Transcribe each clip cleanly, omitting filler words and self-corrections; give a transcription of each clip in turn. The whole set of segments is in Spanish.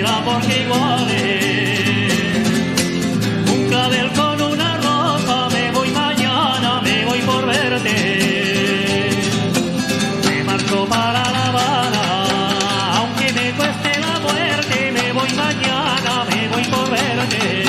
el amor que iguale. Un clavel con una rosa, me voy mañana, me voy por verte. Me marcho para La Habana, aunque me cueste la muerte, me voy mañana, me voy por verte.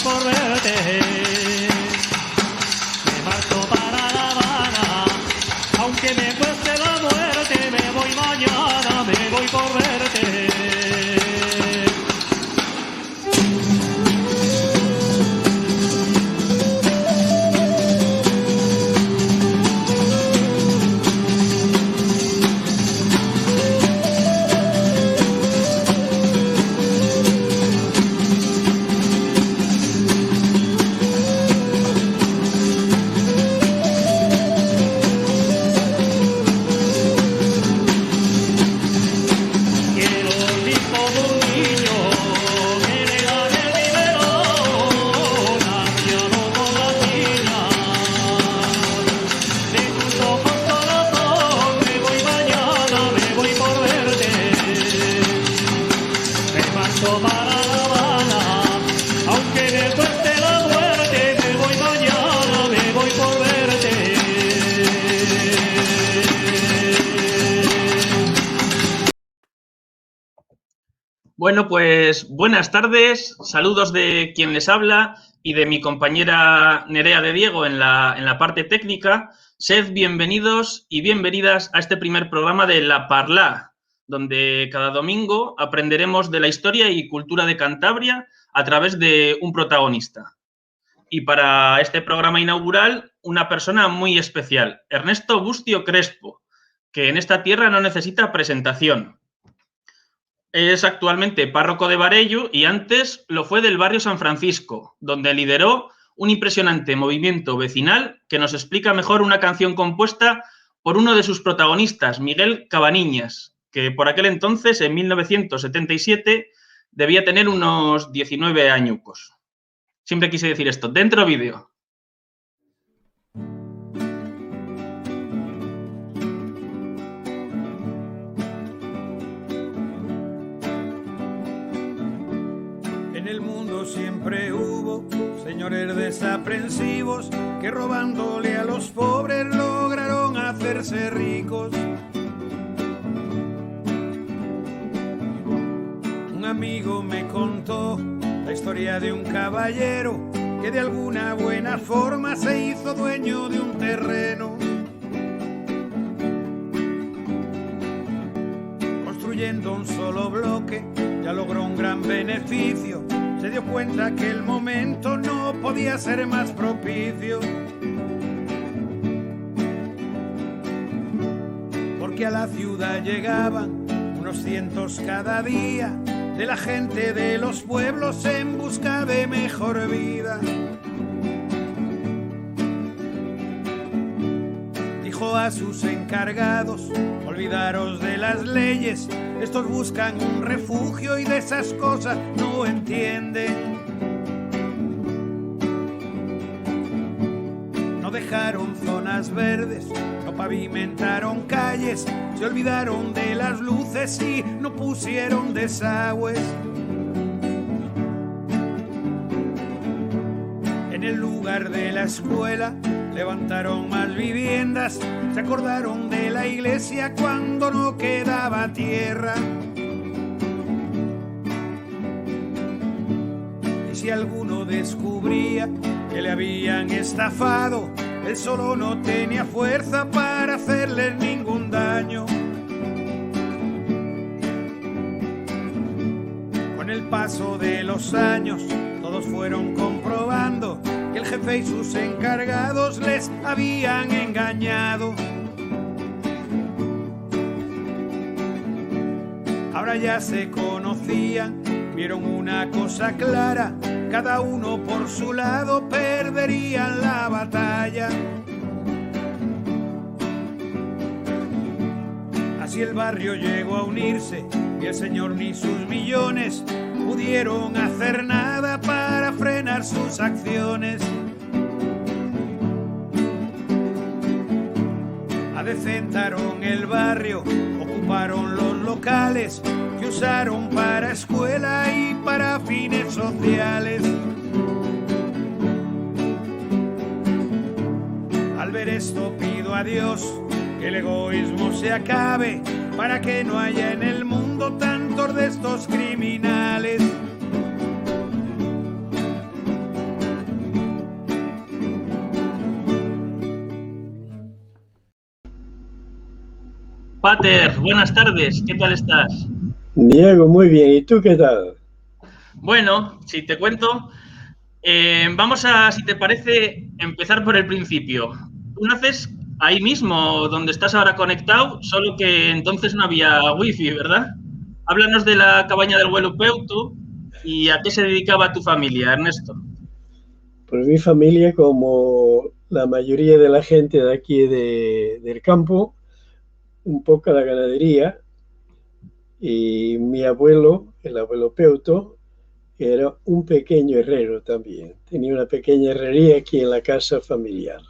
Por verte, me marcho para La Habana, aunque me cueste la muerte, me voy mañana, me voy por verte. Bueno, pues buenas tardes, saludos de quien les habla y de mi compañera Nerea de Diego en la parte técnica. Sed bienvenidos y bienvenidas a este primer programa de La Parlà, donde cada domingo aprenderemos de la historia y cultura de Cantabria a través de un protagonista. Y para este programa inaugural, una persona muy especial, Ernesto Bustio Crespo, que en esta tierra no necesita presentación. Es actualmente párroco de Barello y antes lo fue del barrio San Francisco, donde lideró un impresionante movimiento vecinal que nos explica mejor una canción compuesta por uno de sus protagonistas, Miguel Cabaniñas, que por aquel entonces, en 1977, debía tener unos 19 añucos. Siempre quise decir esto. Dentro vídeo. En el mundo siempre hubo señores desaprensivos que robándole a los pobres lograron hacerse ricos. Un amigo me contó la historia de un caballero que de alguna buena forma se hizo dueño de un terreno. Construyendo un solo bloque ya logró un gran beneficio. Se dio cuenta que el momento no podía ser más propicio. Porque a la ciudad llegaban unos cientos cada día de la gente de los pueblos en busca de mejor vida. Dijo a sus encargados: olvidaros de las leyes, estos buscan un refugio y de esas cosas no entienden. No dejaron zonas verdes, no pavimentaron calles, se olvidaron de las luces y no pusieron desagües. En el lugar de la escuela levantaron más viviendas, se acordaron de la iglesia cuando no quedaba tierra. Y si alguno descubría que le habían estafado, él solo no tenía fuerza para hacerle ningún daño. Con el paso de los años, todos fueron comprobando que el jefe y sus encargados les habían engañado. Ahora ya se conocían, vieron una cosa clara, cada uno por su lado perderían la batalla. Así el barrio llegó a unirse y el señor ni sus millones pudieron hacer nada para frenar sus acciones. Adecentaron el barrio, ocuparon los locales que usaron para escuela y para fines sociales. Al ver esto pido a Dios que el egoísmo se acabe para que no haya en el mundo tantos de estos criminales. Pater, buenas tardes, ¿qué tal estás? Diego, muy bien, ¿y tú qué tal? Bueno, si te cuento, vamos a, si te parece, empezar por el principio. Tú naces ahí mismo, donde estás ahora conectado, solo que entonces no había wifi, ¿verdad? Háblanos de la cabaña del Abuelo Peuto y a qué se dedicaba tu familia, Ernesto. Pues mi familia, como la mayoría de la gente de aquí del campo, un poco a la ganadería, y mi abuelo, el abuelo Peuto, era un pequeño herrero también. Tenía una pequeña herrería aquí en la casa familiar.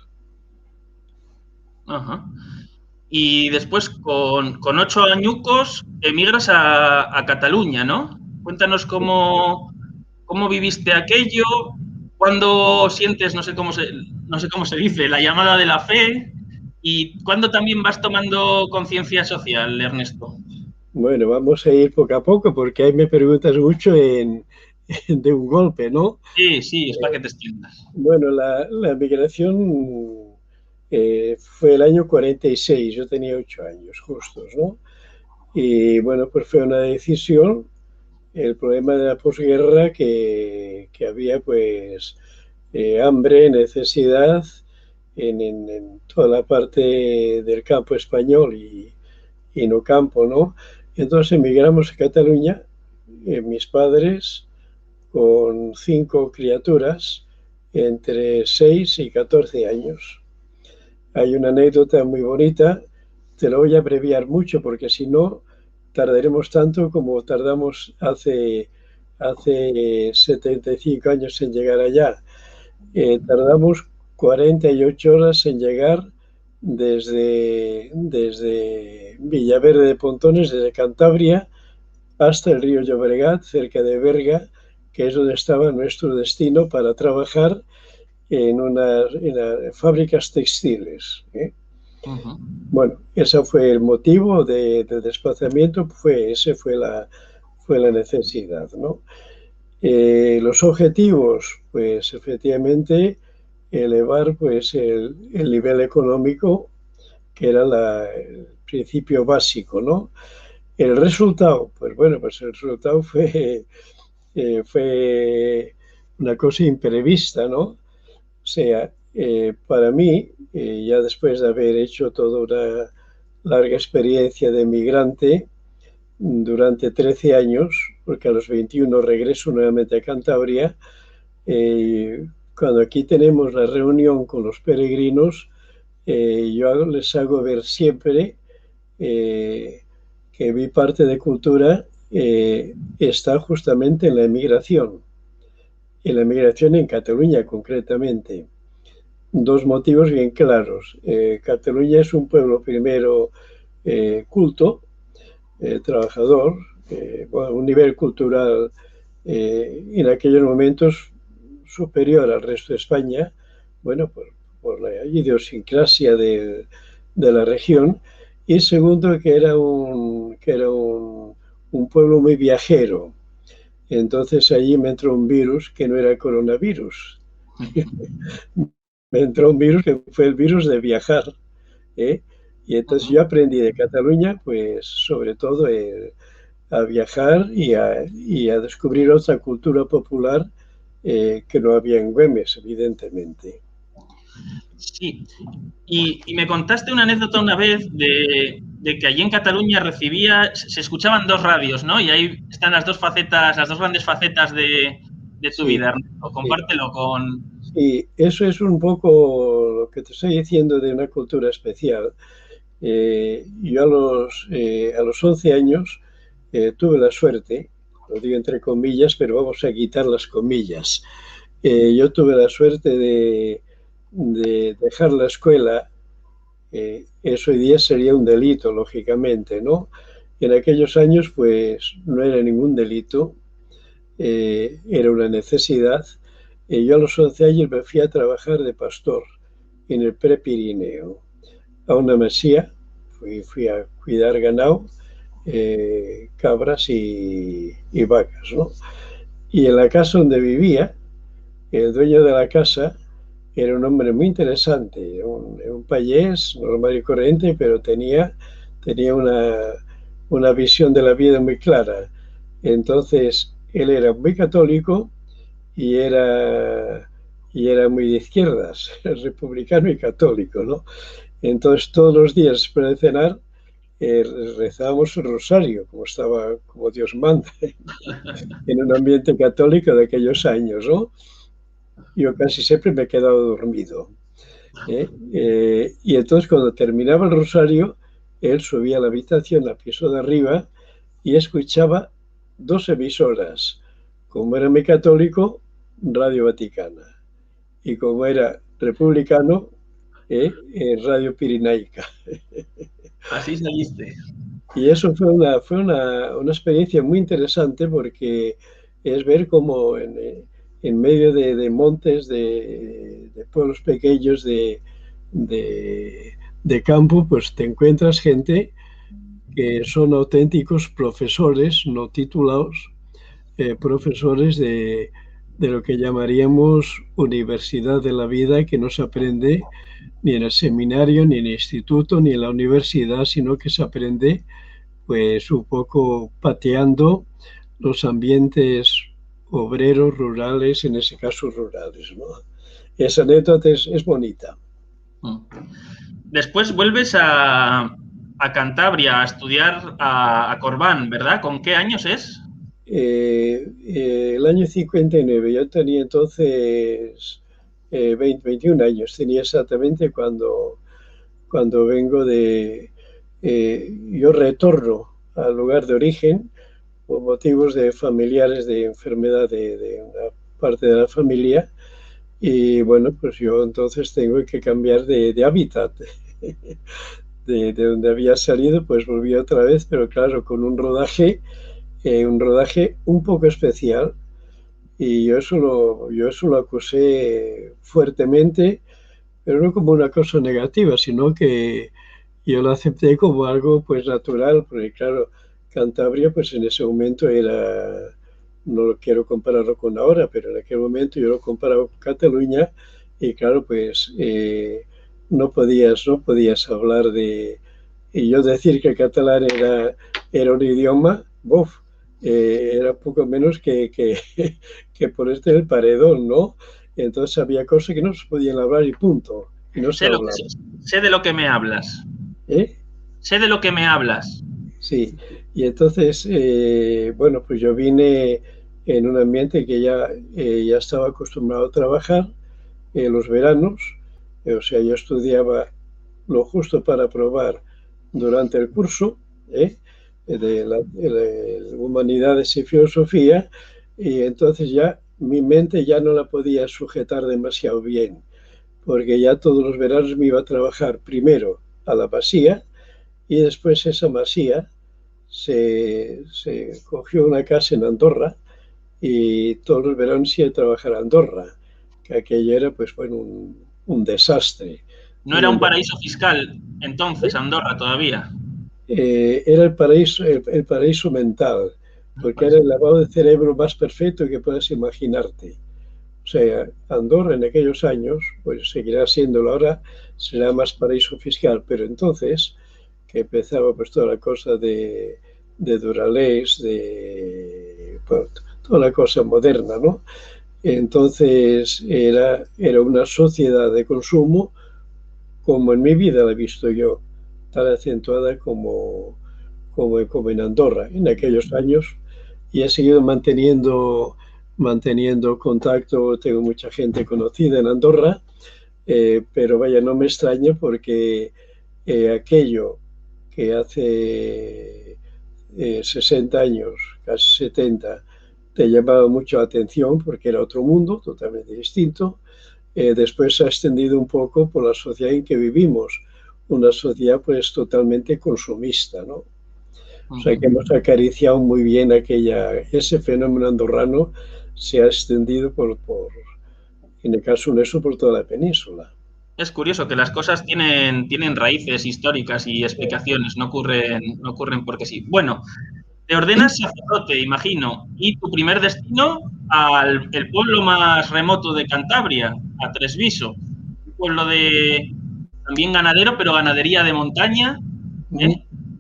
Ajá. Y después, con 8 añucos, emigras a Cataluña, ¿no? Cuéntanos cómo viviste aquello, cuándo sientes, no sé cómo se dice, la llamada de la fe, y cuándo también vas tomando conciencia social, Ernesto. Bueno, vamos a ir poco a poco porque ahí me preguntas mucho de un golpe, ¿no? Sí, es para que te extiendas. Bueno, la migración fue el año 46, yo tenía 8 años justos, ¿no? Y bueno, pues fue una decisión. El problema de la posguerra que había pues hambre, necesidad en toda la parte del campo español y no campo, ¿no? Entonces emigramos a Cataluña, mis padres con 5 criaturas entre 6 y 14 años. Hay una anécdota muy bonita, te lo voy a abreviar mucho porque si no tardaremos tanto como tardamos hace 75 años en llegar allá. Tardamos 48 horas en llegar desde Villaverde de Pontones, desde Cantabria, hasta el río Llobregat, cerca de Berga, que es donde estaba nuestro destino para trabajar en fábricas textiles. Uh-huh. Bueno, ese fue el motivo de desplazamiento, esa fue la necesidad, ¿no? Los objetivos, pues efectivamente elevar pues el nivel económico, que era el principio básico, ¿no? El resultado, pues bueno, pues el resultado fue una cosa imprevista, ¿no? O sea, para mí, ya después de haber hecho toda una larga experiencia de migrante durante 13 años, porque a los 21 regreso nuevamente a Cantabria, cuando aquí tenemos la reunión con los peregrinos, yo les hago ver siempre que mi parte de cultura está justamente en la emigración en Cataluña concretamente. 2 motivos bien claros. Cataluña es un pueblo primero culto, trabajador, un nivel cultural en aquellos momentos superior al resto de España, bueno, por la idiosincrasia de la región, y segundo que era un pueblo muy viajero. Entonces allí me entró un virus que no era coronavirus. Me entró un virus que fue el virus de viajar. Y entonces yo aprendí de Cataluña, pues sobre todo a viajar y a descubrir otra cultura popular que no había en Güemes, evidentemente. Sí, y me contaste una anécdota una vez de que allí en Cataluña se escuchaban dos radios, ¿no? Y ahí están las dos facetas, las dos grandes facetas de tu Sí, vida, Ernesto. sí. Compártelo con... Sí, eso es un poco lo que te estoy diciendo de una cultura especial. Yo a los 11 años tuve la suerte, lo digo entre comillas, pero vamos a quitar las comillas. Yo tuve la suerte de dejar la escuela. Eso hoy día sería un delito, lógicamente, ¿no? En aquellos años, pues no era ningún delito, era una necesidad. Yo a los 11 años me fui a trabajar de pastor en el Prepirineo, a una mesía, fui a cuidar ganado, cabras y vacas, ¿no? Y en la casa donde vivía, el dueño de la casa era un hombre muy interesante, un payés normal y corriente, pero tenía una visión de la vida muy clara. Entonces, él era muy católico y y era muy de izquierdas, republicano y católico, ¿no? Entonces, todos los días después de cenar, rezábamos el rosario, como Dios manda, en un ambiente católico de aquellos años, ¿no? Yo casi siempre me he quedado dormido. Y entonces cuando terminaba el rosario, él subía a la habitación, al piso de arriba, y escuchaba dos emisoras. Como era muy católico, Radio Vaticana. Y como era republicano, Radio Pirinaica. Así saliste. Y eso fue una experiencia muy interesante porque es ver cómo en medio de montes, de pueblos pequeños, de campo, pues te encuentras gente que son auténticos profesores, no titulados, profesores de lo que llamaríamos universidad de la vida, que no se aprende ni en el seminario, ni en el instituto, ni en la universidad, sino que se aprende pues un poco pateando los ambientes obreros, rurales, en ese caso rurales, ¿no? Esa anécdota es bonita. Después vuelves a Cantabria a estudiar a Corbán, ¿verdad? ¿Con qué años es? El año 59, yo tenía entonces 21 años, tenía exactamente cuando vengo yo retorno al lugar de origen por motivos de familiares, de enfermedad de una parte de la familia, y bueno, pues yo entonces tengo que cambiar de hábitat. De donde había salido, pues volví otra vez, pero claro, con un rodaje un poco especial, y yo eso lo acusé fuertemente, pero no como una cosa negativa, sino que yo lo acepté como algo pues natural, porque claro, Cantabria pues en ese momento no lo quiero compararlo con ahora, pero en aquel momento yo lo comparaba con Cataluña, y claro, pues no podías hablar y yo decir que el catalán era un idioma, ¡buf! Era poco menos que ponerte el paredón, ¿no? Entonces había cosas que no se podían hablar y punto, y no se hablaba. Sé de lo que me hablas. ¿Eh? Sé de lo que me hablas. Sí, y entonces, bueno, pues yo vine en un ambiente que ya estaba acostumbrado a trabajar los veranos, o sea, yo estudiaba lo justo para aprobar durante el curso de Humanidades y Filosofía, y entonces ya mi mente ya no la podía sujetar demasiado bien, porque ya todos los veranos me iba a trabajar primero a la masía, y después esa masía se cogió una casa en Andorra, y todos los veranos iba a trabajar a Andorra, que aquello era pues bueno un desastre. No era un paraíso fiscal entonces, Andorra, todavía. Era el paraíso mental, porque era el lavado de cerebro más perfecto que puedas imaginarte. O sea, Andorra en aquellos años, pues seguirá siéndolo ahora, será más paraíso fiscal, pero entonces, que empezaba pues toda la cosa de Duralex, bueno, toda la cosa moderna, ¿no? Entonces era una sociedad de consumo como en mi vida la he visto yo, tan acentuada como en Andorra en aquellos años, y he seguido manteniendo contacto. Tengo mucha gente conocida en Andorra, pero vaya, no me extraña porque aquello que hace 60 años, casi 70, te llamaba mucho la atención porque era otro mundo totalmente distinto. Después se ha extendido un poco por la sociedad en que vivimos, una sociedad pues totalmente consumista, ¿no? O sea que hemos acariciado muy bien ese fenómeno andorrano, se ha extendido en el caso nuestro, por toda la península. Es curioso que las cosas tienen raíces históricas y explicaciones, no ocurren porque sí. Bueno, te ordenas sacerdote, imagino, y tu primer destino al el pueblo más remoto de Cantabria, a Tresviso, un pueblo también ganadero, pero ganadería de montaña. ¿Eh?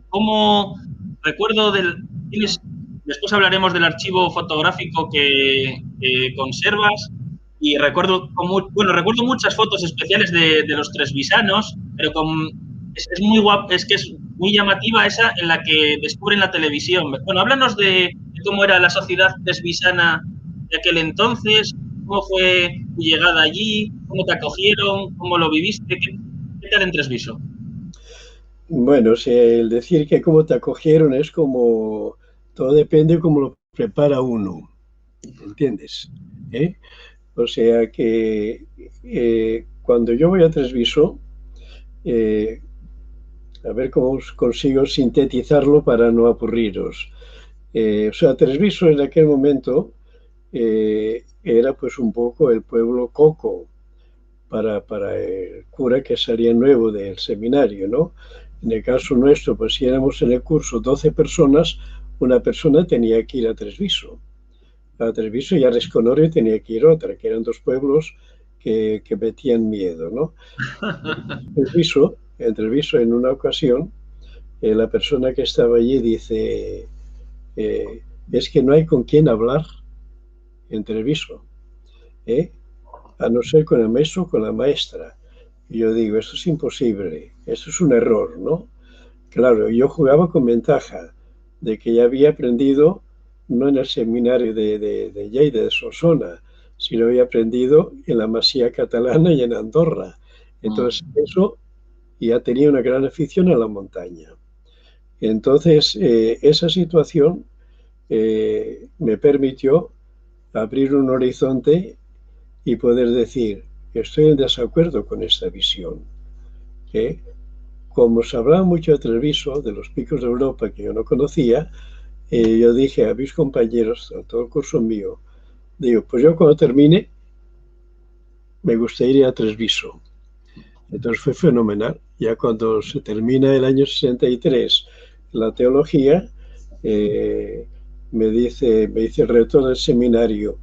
¿Cómo recuerdo después hablaremos del archivo fotográfico que conservas? Y recuerdo muchas fotos especiales de los tresvisanos, pero es muy guapo, es que es muy llamativa esa en la que descubren la televisión. Bueno, háblanos de cómo era la sociedad tresvisana de aquel entonces, cómo fue tu llegada allí, cómo te acogieron, cómo lo viviste, qué tal en Tresviso. Bueno, si el decir que cómo te acogieron es como, todo depende de cómo lo prepara uno, ¿entiendes? ¿Eh? O sea que cuando yo voy a Tresviso, eh, a ver cómo consigo sintetizarlo para no aburriros. O sea, Tresviso en aquel momento era pues un poco el pueblo coco para el cura que salía nuevo del seminario, ¿no? En el caso nuestro, pues si éramos en el curso 12 personas, una persona tenía que ir a Tresviso. A Tresviso y a Resconorio tenía que ir otra, que eran dos pueblos que metían miedo, ¿no? En Tresviso, en una ocasión, la persona que estaba allí dice, es que no hay con quién hablar en Tresviso, ¿eh? A no ser con el maestro o con la maestra. Y yo digo, esto es imposible, esto es un error, ¿no? Claro, yo jugaba con ventaja de que ya había aprendido, no en el seminario de Lleida, de Solsona, sino había aprendido en la Masía catalana y en Andorra. Entonces, eso ya tenía una gran afición a la montaña. Entonces, esa situación me permitió abrir un horizonte y poder decir, estoy en desacuerdo con esta visión. ¿Eh? Como se hablaba mucho de Treviso, de los picos de Europa que yo no conocía, yo dije a mis compañeros, a todo el curso mío, digo, pues yo cuando termine me gustaría ir a Treviso. Entonces fue fenomenal. Ya cuando se termina el año 63 la teología, me dice el rector del seminario,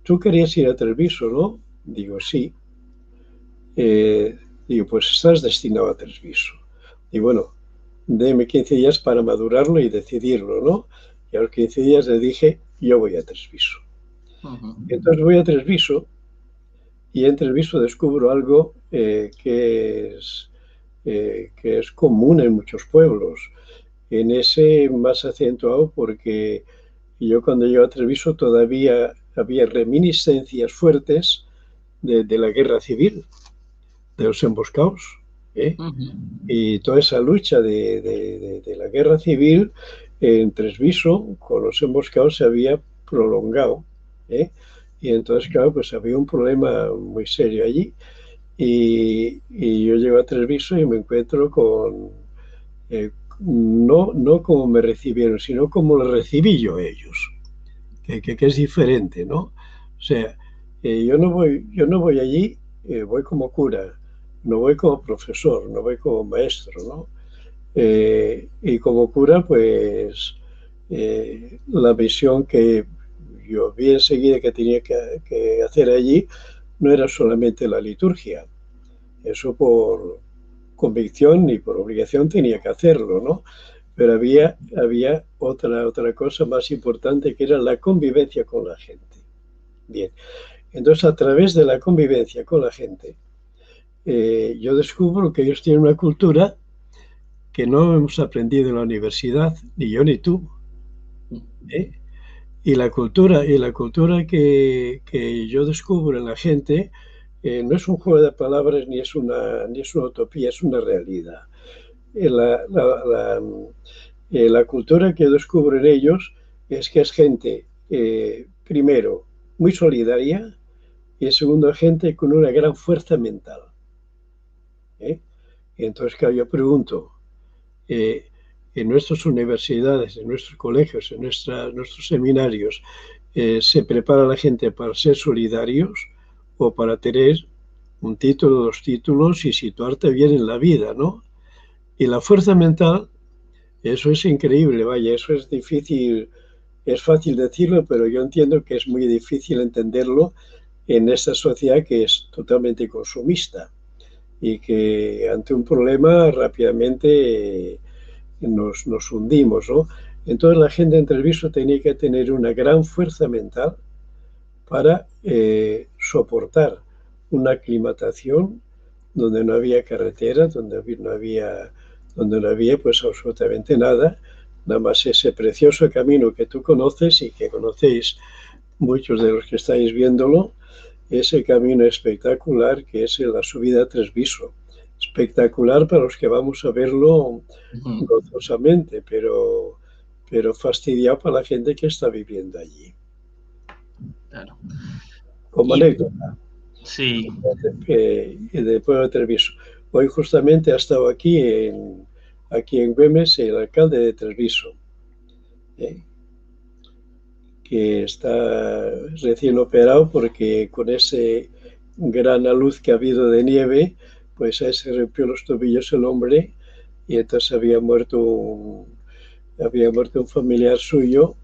¿tú querías ir a Treviso, no? Digo, sí. Digo, pues estás destinado a Treviso. Y bueno, déme 15 días para madurarlo y decidirlo, ¿no? Y a los 15 días le dije, yo voy a Treviso. Entonces voy a Treviso y en Treviso descubro algo que es común en muchos pueblos. En ese más acentuado porque yo cuando llego a Treviso todavía había reminiscencias fuertes de la guerra civil, de los emboscados. Y toda esa lucha de la guerra civil en Tresviso con los emboscados se había prolongado. Y entonces, claro, pues había un problema muy serio allí. Y yo llego a Tresviso y me encuentro con, no como me recibieron, sino como lo recibí yo a ellos, que es diferente, ¿no? O sea, yo no voy allí, voy como cura, no voy como profesor, no voy como maestro, ¿no? Y como cura, pues la misión que yo vi enseguida que tenía que hacer allí no era solamente la liturgia, eso por convicción y por obligación tenía que hacerlo, ¿no? Pero había otra cosa más importante que era la convivencia con la gente. Bien. Entonces, a través de la convivencia con la gente, yo descubro que ellos tienen una cultura que no hemos aprendido en la universidad, ni yo ni tú. ¿Eh? Y la cultura que yo descubro en la gente no es un juego de palabras ni es una utopía, es una realidad. La cultura que yo descubro en ellos es que es gente, primero, muy solidaria y segundo, gente con una gran fuerza mental. ¿Eh? Y entonces, claro, yo pregunto, eh, en nuestras universidades, en nuestros colegios, en nuestros seminarios, ¿se prepara la gente para ser solidarios o para tener un título, dos títulos y situarte bien en la vida, ¿no? Y la fuerza mental, eso es increíble, vaya, eso es difícil, es fácil decirlo, pero yo entiendo que es muy difícil entenderlo en esta sociedad que es totalmente consumista y que ante un problema rápidamente nos hundimos, ¿no? Entonces la gente en Treviso tenía que tener una gran fuerza mental para soportar una aclimatación donde no había carretera, donde no había pues absolutamente nada más ese precioso camino que tú conoces y que conocéis muchos de los que estáis viéndolo, ese camino espectacular que es la subida a Treviso. Espectacular para los que vamos a verlo gozosamente, pero fastidiado para la gente que está viviendo allí. Claro. Como anécdota, Sí. de Pueblo de Treviso. Hoy justamente ha estado aquí en Güemes el alcalde de Treviso, que está recién operado porque con ese gran aluz que ha habido de nieve, pues ahí se rompió los tobillos el hombre y entonces había muerto un familiar suyo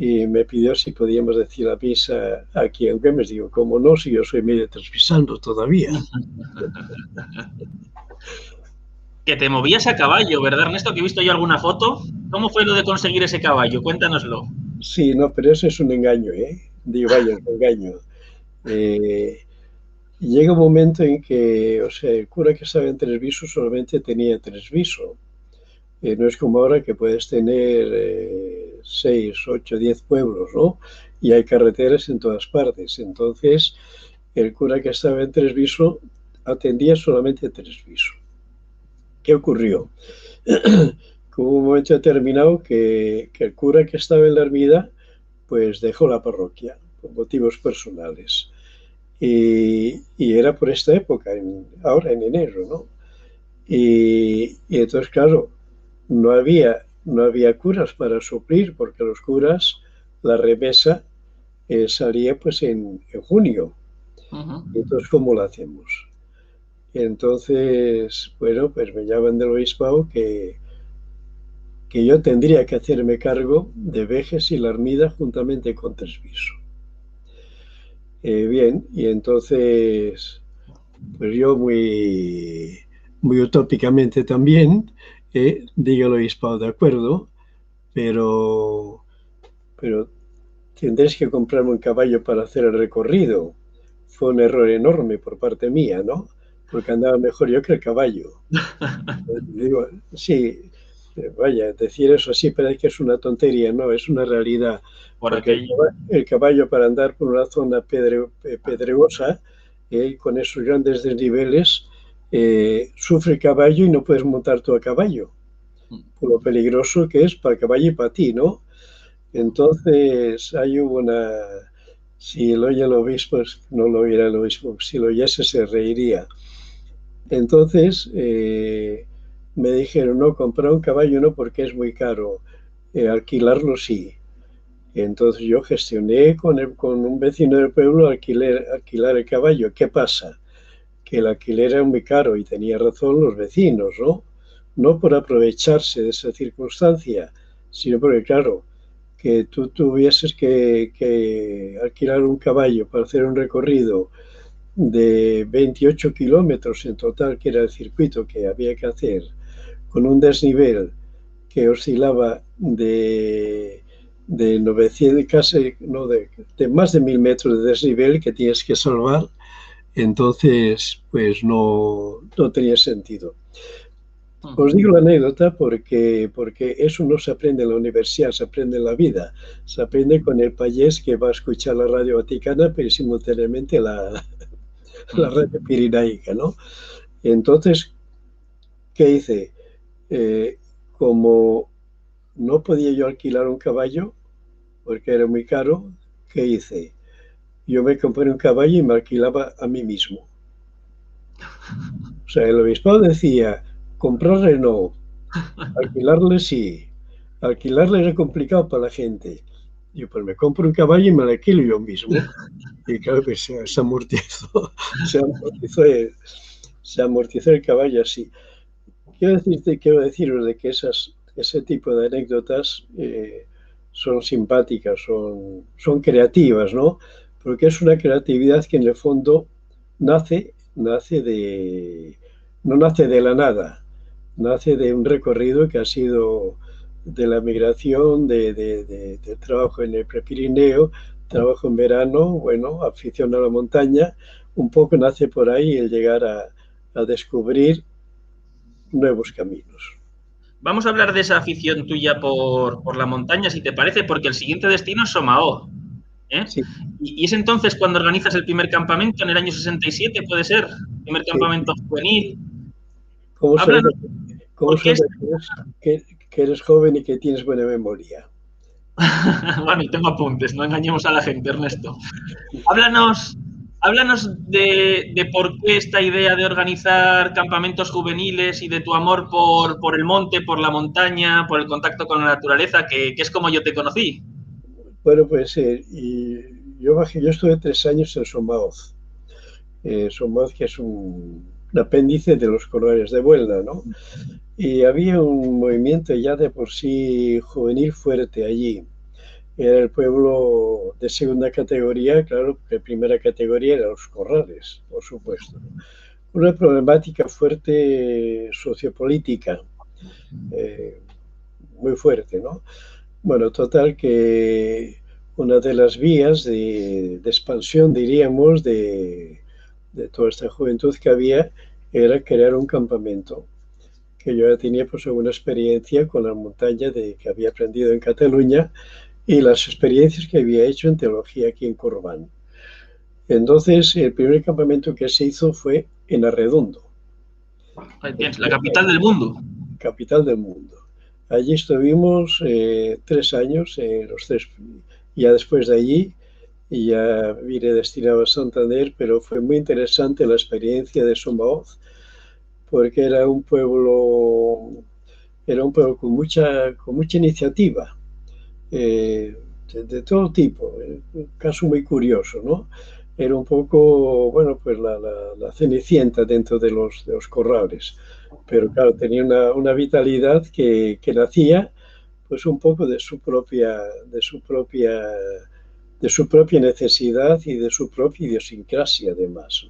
y me pidió si podíamos decir la misa aquí en Güemes. Digo, ¿cómo no? Si yo soy medio trespisano todavía. Que te movías a caballo, ¿verdad, Ernesto? Que he visto yo alguna foto. ¿Cómo fue lo de conseguir ese caballo? Cuéntanoslo. Sí, no, pero eso es un engaño, ¿eh? Digo, vaya, es un engaño. Llega un momento en que, o sea, el cura que estaba en Treviso solamente tenía Treviso. No es como ahora que puedes tener 6, 8, 10 pueblos, ¿no? Y hay carreteras en todas partes. Entonces, el cura que estaba en Treviso atendía solamente Treviso. ¿Qué ocurrió? Que hubo un momento determinado que el cura que estaba en la ermida pues dejó la parroquia por motivos personales. Y era por esta época, ahora en enero, ¿no? Y entonces, claro, no había curas para suplir, porque los curas, la remesa salía pues en junio. Entonces, ¿cómo lo hacemos? Entonces, bueno, pues me llaman del obispado que yo tendría que hacerme cargo de Vejes y la Ermida juntamente con Treviso. Bien, y entonces, pues yo muy utópicamente también, digo al obispado, de acuerdo, pero tendréis que comprarme un caballo para hacer el recorrido. Fue un error enorme por parte mía, ¿no? Porque andaba mejor yo que el caballo. Digo, sí, vaya, decir eso sí parece que es una tontería, no, es una realidad. Porque el caballo para andar por una zona pedregosa, con esos grandes desniveles, sufre el caballo y no puedes montar tú a caballo. Por lo peligroso que es para el caballo y para ti, ¿no? Entonces, hay una... Si lo oye el obispo, no lo oirá el obispo, si lo oyese se reiría. Entonces, me dijeron, no, comprar un caballo no porque es muy caro, alquilarlo sí. Entonces yo gestioné con un vecino del pueblo alquilar el caballo. ¿Qué pasa? Que el alquiler era muy caro y tenía razón los vecinos, ¿no? No por aprovecharse de esa circunstancia, sino porque, claro, que tú tuvieses que alquilar un caballo para hacer un recorrido de 28 kilómetros en total, que era el circuito que había que hacer, con un desnivel que oscilaba de de 900, casi, no, de más de 1000 metros de desnivel que tienes que salvar, entonces pues no tenía sentido. Os digo la anécdota porque eso no se aprende en la universidad, se aprende en la vida. Se aprende con el payés que va a escuchar la radio vaticana, pero simultáneamente la radio pirenaica, ¿no? Entonces, ¿qué hice? Como no podía yo alquilar un caballo, porque era muy caro, ¿qué hice? Yo me compré un caballo y me alquilaba a mí mismo. O sea, el obispado decía, comprarle no, alquilarle sí. Alquilarle era complicado para la gente. Yo pues me compro un caballo y me lo alquilo yo mismo. Y claro que se amortizó, se amortizó el caballo así. Quiero deciros de que ese tipo de anécdotas son simpáticas, son creativas, ¿no? Porque es una creatividad que en el fondo no nace de la nada, nace de un recorrido que ha sido de la migración, de trabajo en el Prepirineo, trabajo en verano, bueno, afición a la montaña, un poco nace por ahí el llegar a descubrir nuevos caminos. Vamos a hablar de esa afición tuya por la montaña, si te parece, porque el siguiente destino es Somaó. Sí, Y es entonces cuando organizas el primer campamento, en el año 67, puede ser, primer sí. campamento juvenil. ¿Cómo se Háblanos, ¿por qué que eres joven y que tienes buena memoria? Bueno, y tengo apuntes, no engañemos a la gente, Ernesto. Háblanos de por qué esta idea de organizar campamentos juveniles y de tu amor por el monte, por la montaña, por el contacto con la naturaleza, que es como yo te conocí. Bueno, pues yo estuve 3 años en Somaoz. Somaoz, que es un apéndice de los Corrales de Buelna, ¿no? Y había un movimiento ya de por sí juvenil fuerte allí. Era el pueblo de segunda categoría, claro, de primera categoría eran los Corrales, por supuesto. Una problemática fuerte sociopolítica, muy fuerte, ¿no? Bueno, total que una de las vías de expansión, diríamos, de toda esta juventud que había, era crear un campamento, que yo ya tenía pues alguna experiencia con la montaña que había aprendido en Cataluña y las experiencias que había hecho en teología aquí en Corban. Entonces, el primer campamento que se hizo fue en Arredondo. La capital del mundo. Capital del mundo. Allí estuvimos 3 años, ya después de allí, y ya vine destinado a Santander, pero fue muy interesante la experiencia de Somaoz, porque era un pueblo con mucha iniciativa, de todo tipo, un caso muy curioso, ¿no? Era un poco, bueno, pues la cenicienta dentro de los corrales, pero claro, tenía una vitalidad que nacía pues un poco de su propia necesidad y de su propia idiosincrasia además.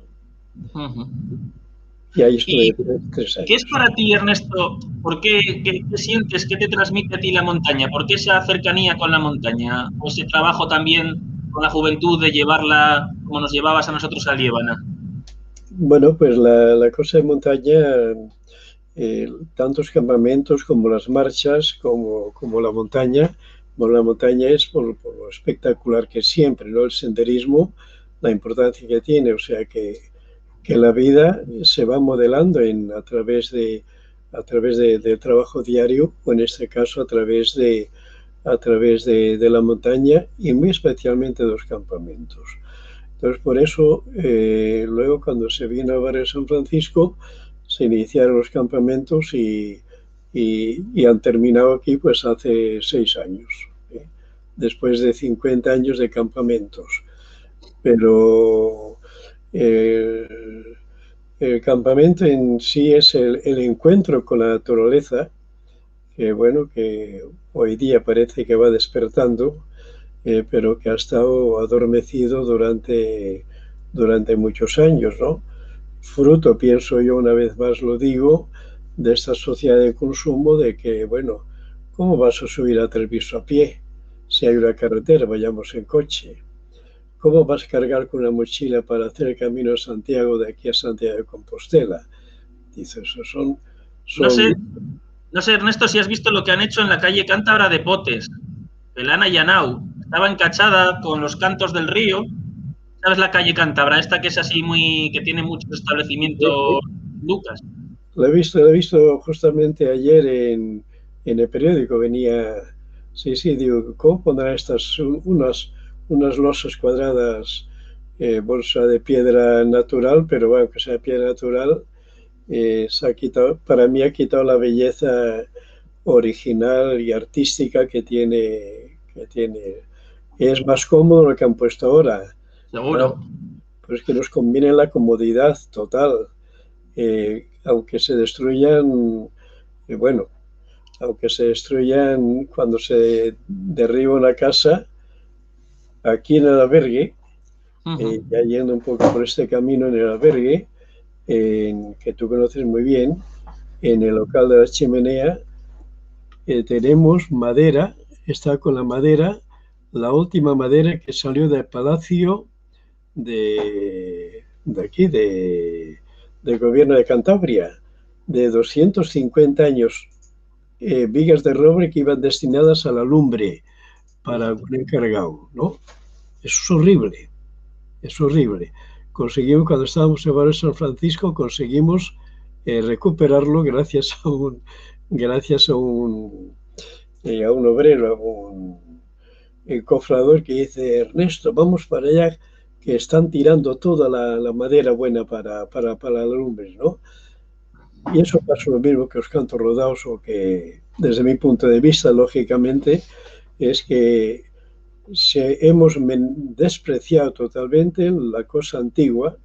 Y ahí estuve 3 años. ¿Qué es para ti, Ernesto? ¿Por qué sientes? ¿Qué te transmite a ti la montaña? ¿Por qué esa cercanía con la montaña? ¿O ese trabajo también con la juventud de llevarla como nos llevabas a nosotros a Liébana? Bueno, pues la cosa de montaña, tantos campamentos como las marchas, como la montaña. Bueno, la montaña es por lo espectacular que es siempre, ¿no? El senderismo, la importancia que tiene, o sea que la vida se va modelando a través de trabajo diario, o en este caso a través de la montaña y muy especialmente de los campamentos. Entonces, por eso, luego cuando se vino a Barrio San Francisco, se iniciaron los campamentos y han terminado aquí pues hace 6 años, después de 50 años de campamentos. Pero el campamento en sí es el encuentro con la naturaleza, que bueno, que hoy día parece que va despertando, pero que ha estado adormecido durante muchos años, ¿no? Fruto, pienso yo, una vez más lo digo, de esta sociedad de consumo de que, bueno, ¿cómo vas a subir a Treviso a pie? si hay una carretera, vayamos en coche. ¿Cómo vas a cargar con una mochila para hacer el camino de Santiago de aquí a Santiago de Compostela? Dice, eso No sé, son... no sé, Ernesto, si has visto lo que han hecho en la calle Cántabra de Potes, que la han allanado. Estaba encachada con los cantos del río. ¿Sabes la calle Cántabra? Esta que es así muy, que tiene muchos establecimientos, Lucas. Lo he visto justamente ayer en el periódico, venía, sí, digo, ¿cómo pondrán estas unas losas cuadradas, bolsa de piedra natural, pero bueno, que sea piedra natural, se ha quitado, para mí ha quitado la belleza original y artística que tiene. Es más cómodo lo que han puesto ahora. Seguro. Claro, pues que nos conviene la comodidad total. Aunque se destruyan, bueno, aunque se destruyan cuando se derriba una casa, aquí en el albergue, ya yendo un poco por este camino en el albergue, que tú conoces muy bien, en el local de la chimenea, tenemos madera, está con la madera, la última madera que salió del palacio de aquí, del gobierno de Cantabria, de 250 años, vigas de roble que iban destinadas a la lumbre para un encargado, ¿no? Eso es horrible, es horrible. Conseguimos, cuando estábamos en Barrio San Francisco, conseguimos recuperarlo gracias a un obrero, a un cofrador que dice, Ernesto, vamos para allá, que están tirando toda la madera buena para la lumbre, ¿no? Y eso pasa lo mismo que los cantos rodados, o que, desde mi punto de vista, lógicamente, es que hemos despreciado totalmente la cosa antigua,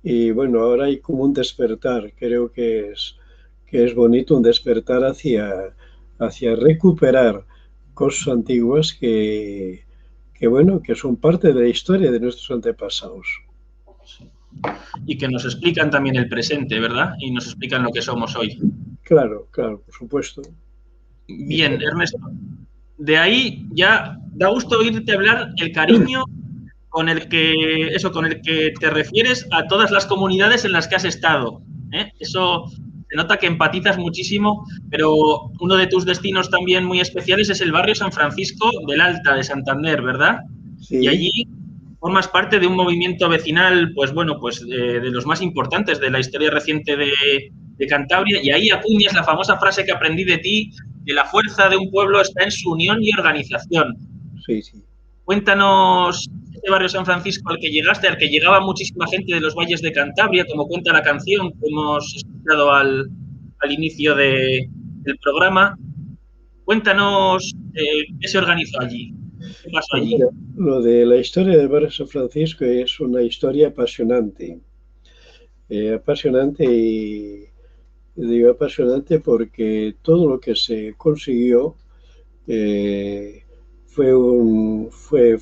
y bueno, ahora hay como un despertar, creo que es bonito un despertar hacia recuperar cosas antiguas bueno, que son parte de la historia de nuestros antepasados. Y que nos explican también el presente, ¿verdad? Y nos explican lo que somos hoy. Claro, por supuesto. Bien, Ernesto. De ahí ya da gusto oírte hablar el cariño con el que te refieres a todas las comunidades en las que has estado. Eso se nota que empatizas muchísimo, pero uno de tus destinos también muy especiales es el barrio San Francisco del Alta de Santander, ¿verdad? Sí. Y allí formas parte de un movimiento vecinal, pues bueno, pues de los más importantes de la historia reciente de Cantabria, y ahí acuñas la famosa frase que aprendí de ti, que la fuerza de un pueblo está en su unión y organización. Sí. Cuéntanos este barrio San Francisco al que llegaste, al que llegaba muchísima gente de los valles de Cantabria, como cuenta la canción que hemos escuchado al inicio del programa. Cuéntanos qué se organizó allí, qué pasó allí. Lo de la historia del barrio San Francisco es una historia apasionante. Apasionante, y digo apasionante porque todo lo que se consiguió fue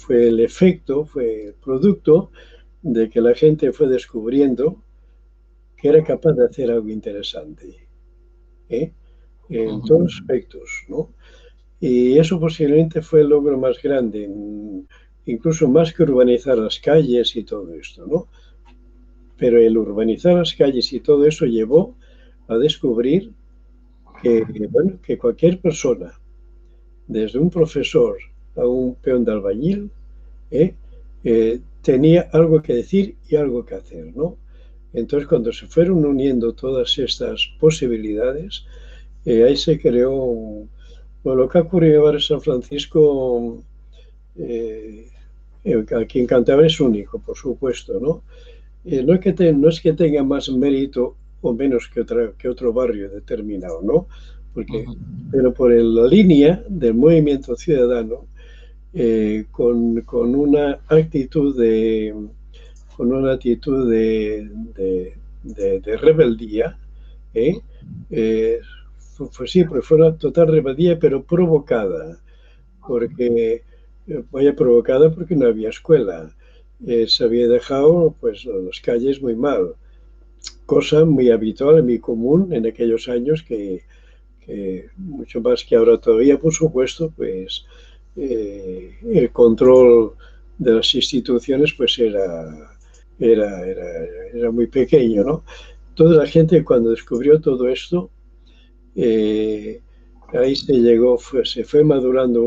el efecto, fue el producto de que la gente fue descubriendo que era capaz de hacer algo interesante, en todos los aspectos, ¿no? Y eso posiblemente fue el logro más grande, incluso más que urbanizar las calles y todo esto, ¿no? Pero el urbanizar las calles y todo eso llevó a descubrir que cualquier persona, desde un profesor a un peón de albañil, tenía algo que decir y algo que hacer, ¿no? Entonces, cuando se fueron uniendo todas estas posibilidades, ahí se creó, bueno, lo que ha ocurrido en el barrio San Francisco, aquí en Cantabria, es único, por supuesto, ¿no? No es que tenga más mérito o menos que otro barrio determinado, ¿no? Pero por la línea del movimiento ciudadano, con una actitud de rebeldía, fue una total rebeldía, pero provocada, porque no había escuela. Se había dejado pues las calles muy mal, cosa muy habitual, muy común en aquellos años, que mucho más que ahora todavía, por supuesto, pues el control de las instituciones pues era muy pequeño, ¿no? Toda la gente cuando descubrió todo esto, ahí se fue madurando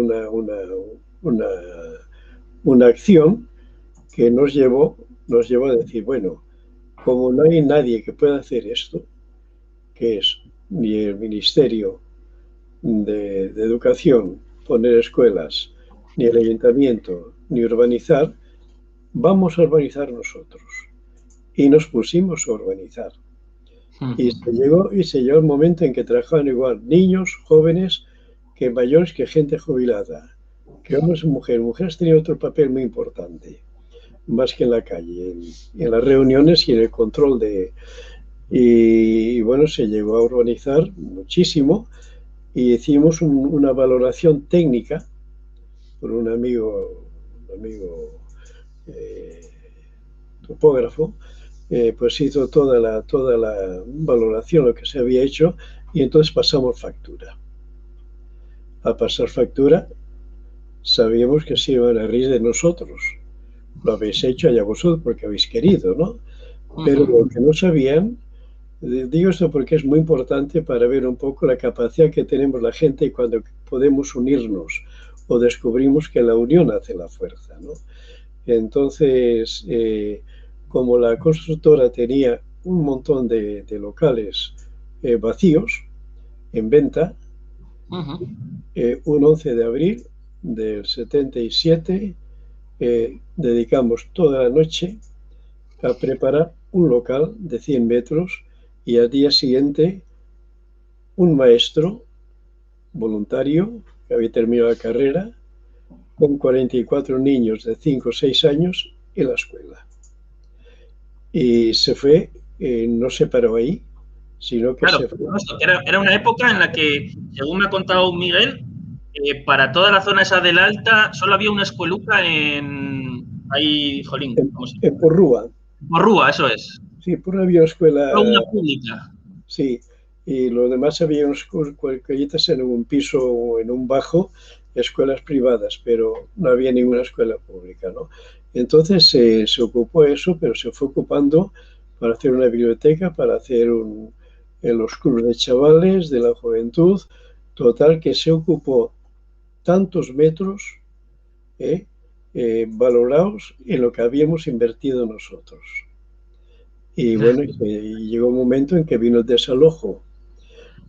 una acción que nos llevó a decir, bueno, como no hay nadie que pueda hacer esto, que es ni el Ministerio de Educación, poner escuelas, ni el ayuntamiento, ni urbanizar, vamos a urbanizar nosotros. Y nos pusimos a urbanizar. Y se llegó el momento en que trabajaban igual niños, jóvenes, que mayores, que gente jubilada, que hombres y mujeres. Mujeres tenían otro papel muy importante, más que en la calle, en las reuniones y en el control de... Y bueno, se llegó a urbanizar muchísimo y hicimos una valoración técnica por un amigo topógrafo, pues hizo toda la valoración, lo que se había hecho, y entonces pasamos factura. Al pasar factura, sabíamos que se iban a reír de nosotros. Lo habéis hecho allá vosotros porque habéis querido, ¿no? Pero lo que no sabían, digo esto porque es muy importante para ver un poco la capacidad que tenemos la gente cuando podemos unirnos o descubrimos que la unión hace la fuerza, ¿no? Entonces, como la constructora tenía un montón de locales vacíos en venta, un 11 de abril del 77 dedicamos toda la noche a preparar un local de 100 metros y al día siguiente un maestro voluntario que había terminado la carrera con 44 niños de 5 o 6 años en la escuela. Y se fue, no se paró ahí, sino que claro, se fue. Era una época en la que, según me ha contado Miguel, para toda la zona esa del Alta solo había una escueluca ahí, jolín, en Porrúa. Porrúa, eso es. Sí, Porrúa había una escuela. Una pública. Sí, y lo demás había unas escuelitas en un piso o en un bajo, escuelas privadas, pero no había ninguna escuela pública, ¿no? Entonces se ocupó eso, pero se fue ocupando para hacer una biblioteca, para hacer en los clubes de chavales, de la juventud, total que se ocupó tantos metros valorados en lo que habíamos invertido nosotros. Y bueno, y llegó un momento en que vino el desalojo.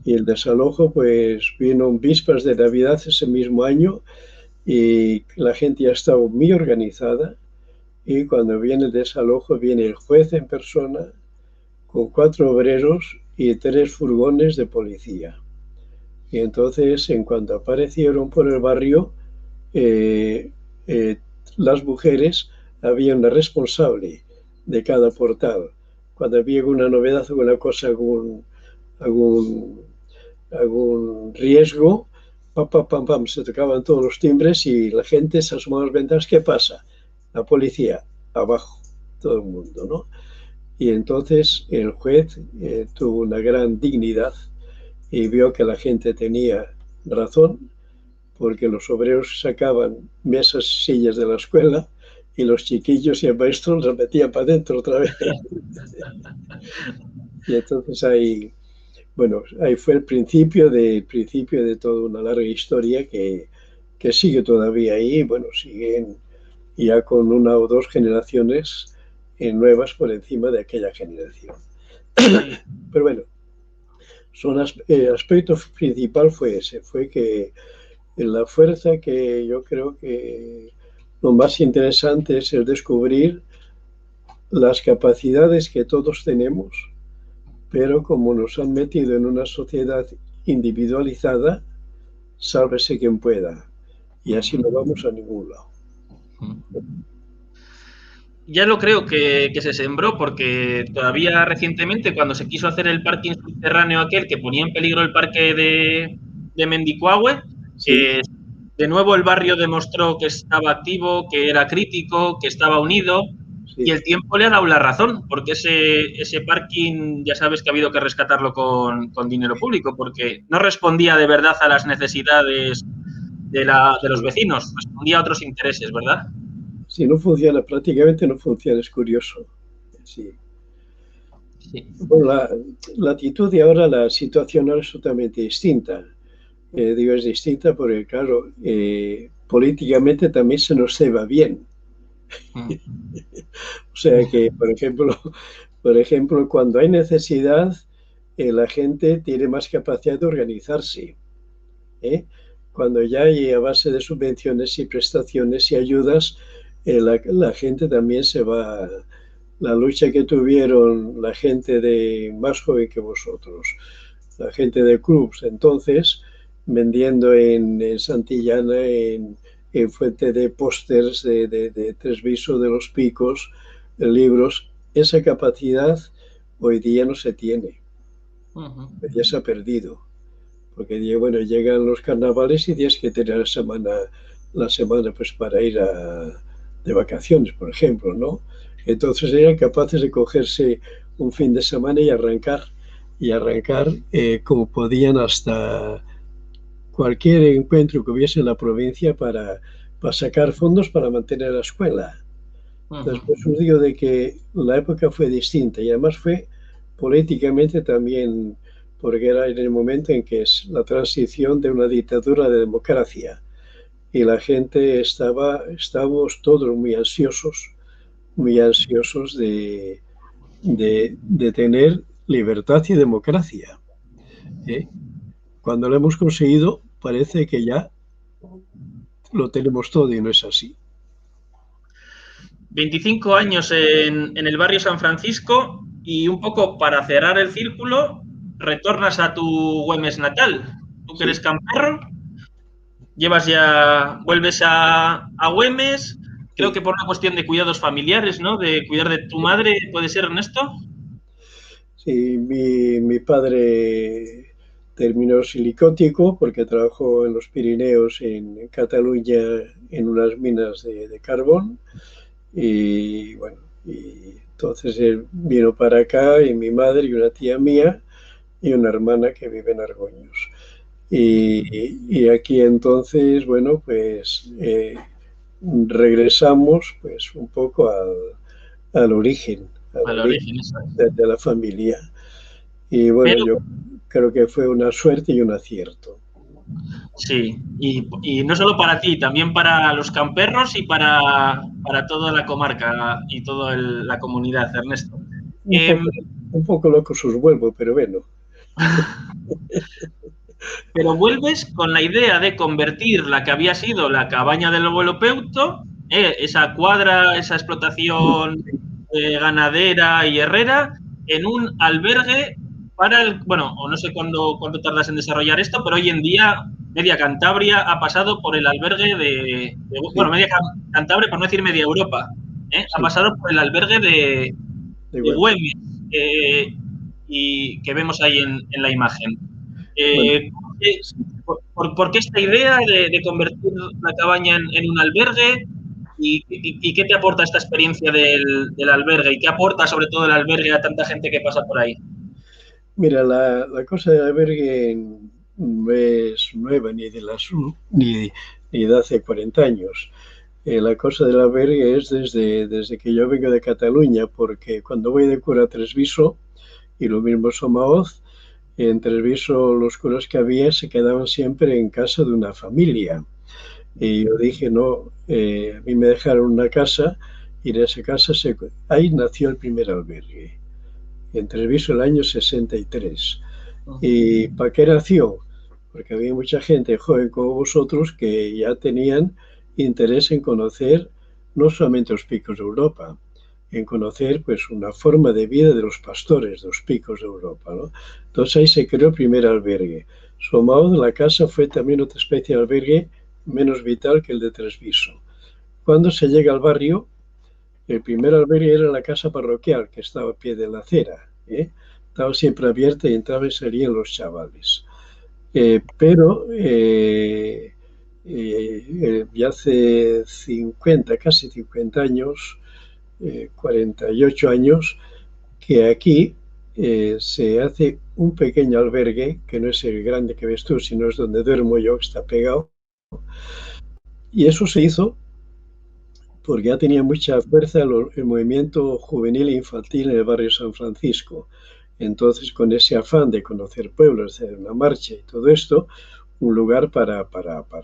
Y el desalojo, pues vino en vísperas de Navidad ese mismo año y la gente ya estaba muy organizada. Y cuando viene el desalojo, viene el juez en persona con 4 obreros y 3 furgones de policía. Y entonces, en cuanto aparecieron por el barrio, las mujeres, había una responsable de cada portal. Cuando había alguna novedad, alguna cosa, algún riesgo, pam, se tocaban todos los timbres y la gente se asomaba a las ventanas. ¿Qué pasa? La policía, abajo, todo el mundo, ¿no? Y entonces el juez tuvo una gran dignidad y vio que la gente tenía razón, porque los obreros sacaban mesas y sillas de la escuela y los chiquillos y el maestro los metían para adentro otra vez. Y entonces ahí fue el principio de toda una larga historia que sigue todavía ahí, siguen ya con 1 o 2 generaciones nuevas por encima de aquella generación. Pero bueno, el aspecto principal fue ese, fue que la fuerza que yo creo que lo más interesante es el descubrir las capacidades que todos tenemos, pero como nos han metido en una sociedad individualizada, sálvese quien pueda, y así no vamos a ningún lado. Ya lo creo que se sembró, porque todavía recientemente, cuando se quiso hacer el parking subterráneo aquel que ponía en peligro el parque de Mendicuahue, Sí. De nuevo el barrio demostró que estaba activo, que era crítico, que estaba unido, Sí. y el tiempo le ha dado la razón, porque ese parking ya sabes que ha habido que rescatarlo con dinero público, porque no respondía de verdad a las necesidades de los vecinos, respondía a otros intereses, ¿verdad? Si no funciona, prácticamente no funciona, es curioso. Sí. Sí. Bueno, la actitud de ahora, la situación ahora es totalmente distinta. Digo, es distinta porque, claro, políticamente también se nos ceba bien. O sea que, por ejemplo, cuando hay necesidad, la gente tiene más capacidad de organizarse. ¿Eh? Cuando ya hay a base de subvenciones y prestaciones y ayudas, la gente también se va. La lucha que tuvieron la gente de más joven que vosotros, la gente de clubs, entonces, vendiendo en Santillana, en Fuente de pósters de Tresviso de los Picos, de libros, esa capacidad hoy día no se tiene, ya se ha perdido. Porque bueno, llegan los carnavales y tienes que tener la semana pues para ir de vacaciones, por ejemplo, ¿no? Entonces eran capaces de cogerse un fin de semana y arrancar como podían hasta cualquier encuentro que hubiese en la provincia para sacar fondos para mantener la escuela. Entonces, pues os digo de que la época fue distinta y además fue políticamente también, porque era en el momento en que es la transición de una dictadura a democracia y la gente estábamos todos muy ansiosos de tener libertad y democracia. ¿Eh? Cuando lo hemos conseguido, parece que ya lo tenemos todo y no es así. 25 años en el barrio San Francisco y un poco para cerrar el círculo, retornas a tu Güemes natal. Tú que eres camperro, vuelves a Güemes, creo que por una cuestión de cuidados familiares, ¿no? De cuidar de tu madre, ¿puede ser, Ernesto? Sí, mi padre terminó silicótico porque trabajó en los Pirineos, en Cataluña, en unas minas de carbón. Y bueno, y entonces él vino para acá y mi madre y una tía mía y una hermana que vive en Argoños. Y aquí entonces, bueno, pues regresamos pues un poco al origen, Al origen, eso es. de la familia. Y bueno, Pero yo creo que fue una suerte y un acierto. sí, y no solo para ti, también para los camperros y para toda la comarca y toda la comunidad, Ernesto. Un Eh, poco, un poco loco sus vuelvo, pero bueno. pero vuelves con la idea de convertir la que había sido la cabaña del abuelo Peuto, esa cuadra, esa explotación ganadera y herrera, en un albergue para el, bueno, o no sé cuánto tardas en desarrollar esto, pero hoy en día media Cantabria ha pasado por el albergue Sí, bueno, media Cantabria, por no decir media Europa, ha sí, pasado por el albergue de de bueno. Güemes, y que vemos ahí en la imagen. Bueno, Eh, sí. ¿Por qué esta idea de convertir la cabaña en un albergue? ¿Y qué te aporta esta experiencia del albergue? ¿Y qué aporta sobre todo el albergue a tanta gente que pasa por ahí? Mira, la cosa del albergue no es nueva ni, ni de hace 40 años. La cosa del albergue es desde que yo vengo de Cataluña, porque cuando voy de cura a Tresviso, y lo mismo Somaoz, en Tresviso los curas que había se quedaban siempre en casa de una familia. Y yo dije, no, a mí me dejaron una casa y en esa casa ahí nació el primer albergue, en Treviso el año 63. ¿Y para qué nació? Porque había mucha gente joven como vosotros que ya tenían interés en conocer no solamente los picos de Europa, en conocer pues una forma de vida de los pastores de los picos de Europa, ¿no? Entonces ahí se creó el primer albergue. Somao de la casa fue también otra especie de albergue menos vital que el de Tresviso. Cuando se llega al barrio, el primer albergue era la casa parroquial, que estaba a pie de la acera. Estaba siempre abierta y entraban y salían los chavales. Pero ya hace 50, casi 50 años, 48 años, que aquí se hace un pequeño albergue, que no es el grande que ves tú, sino es donde duermo yo, que está pegado, Y eso se hizo porque ya tenía mucha fuerza el movimiento juvenil e infantil en el barrio San Francisco. Entonces, con ese afán de conocer pueblos, hacer una marcha y todo esto, un lugar para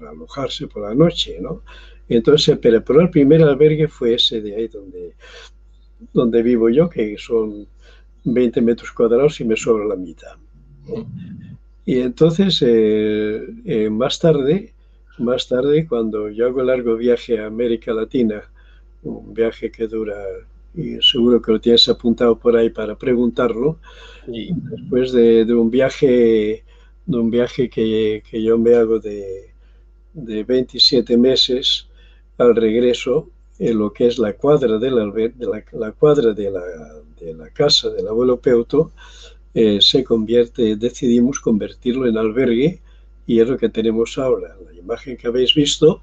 alojarse por la noche, ¿no? Entonces, pero el primer albergue fue ese de ahí donde vivo yo, que son 20 metros cuadrados y me sobra la mitad. Y entonces, más tarde, cuando yo hago el largo viaje a América Latina, un viaje que dura, y seguro que lo tienes apuntado por ahí para preguntarlo, Sí. después de un viaje que yo me hago de 27 meses, al regreso, en lo que es la cuadra la cuadra de la casa del abuelo Peuto, decidimos convertirlo en albergue, y es lo que tenemos ahora. La imagen que habéis visto,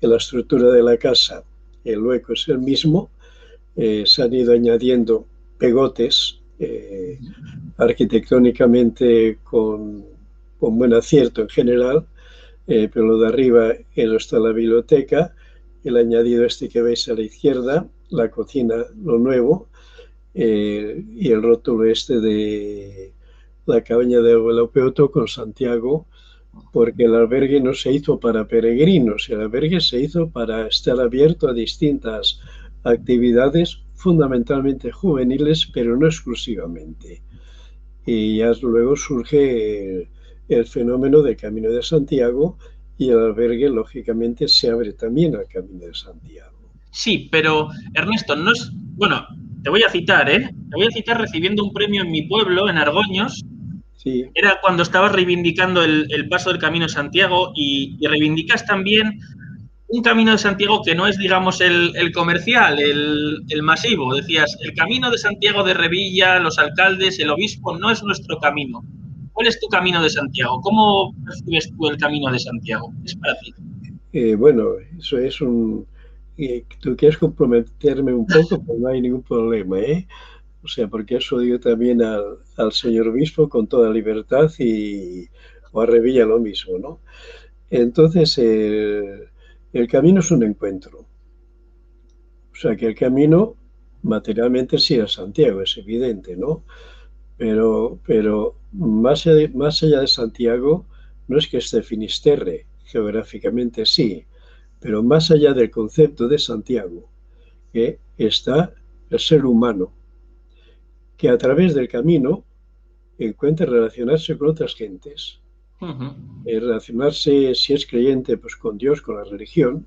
en la estructura de la casa, el hueco es el mismo, se han ido añadiendo pegotes, arquitectónicamente con buen acierto en general, pero lo de arriba está la biblioteca, el añadido este que veis a la izquierda, la cocina, lo nuevo, y el rótulo este de la cabaña de abuelo Peuto con Santiago, porque el albergue no se hizo para peregrinos, el albergue se hizo para estar abierto a distintas actividades, fundamentalmente juveniles, pero no exclusivamente. Y ya luego surge el fenómeno del Camino de Santiago, y el albergue, lógicamente, se abre también al Camino de Santiago. Sí, pero Ernesto, no es... Bueno, te voy a citar, ¿eh? Te voy a citar recibiendo un premio en mi pueblo, en Argoños. Sí. Era cuando estabas reivindicando el paso del Camino de Santiago y reivindicas también un Camino de Santiago que no es, digamos, el comercial, el masivo. Decías, el Camino de Santiago de Revilla, los alcaldes, el obispo, no es nuestro camino. ¿Cuál es tu Camino de Santiago? ¿Cómo percibes tú el Camino de Santiago? ¿Qué es para ti? Bueno, eso es tú quieres comprometerme un poco, pues no hay ningún problema, ¿eh? O sea, porque eso digo también al señor obispo con toda libertad, o a Revilla lo mismo, ¿no? Entonces, el camino es un encuentro. O sea, que el camino materialmente sí es Santiago, es evidente, ¿no? Pero más allá de Santiago, no es que esté Finisterre, geográficamente sí, pero más allá del concepto de Santiago, está el ser humano, que a través del camino encuentra relacionarse con otras gentes, relacionarse, si es creyente, pues con Dios, con la religión,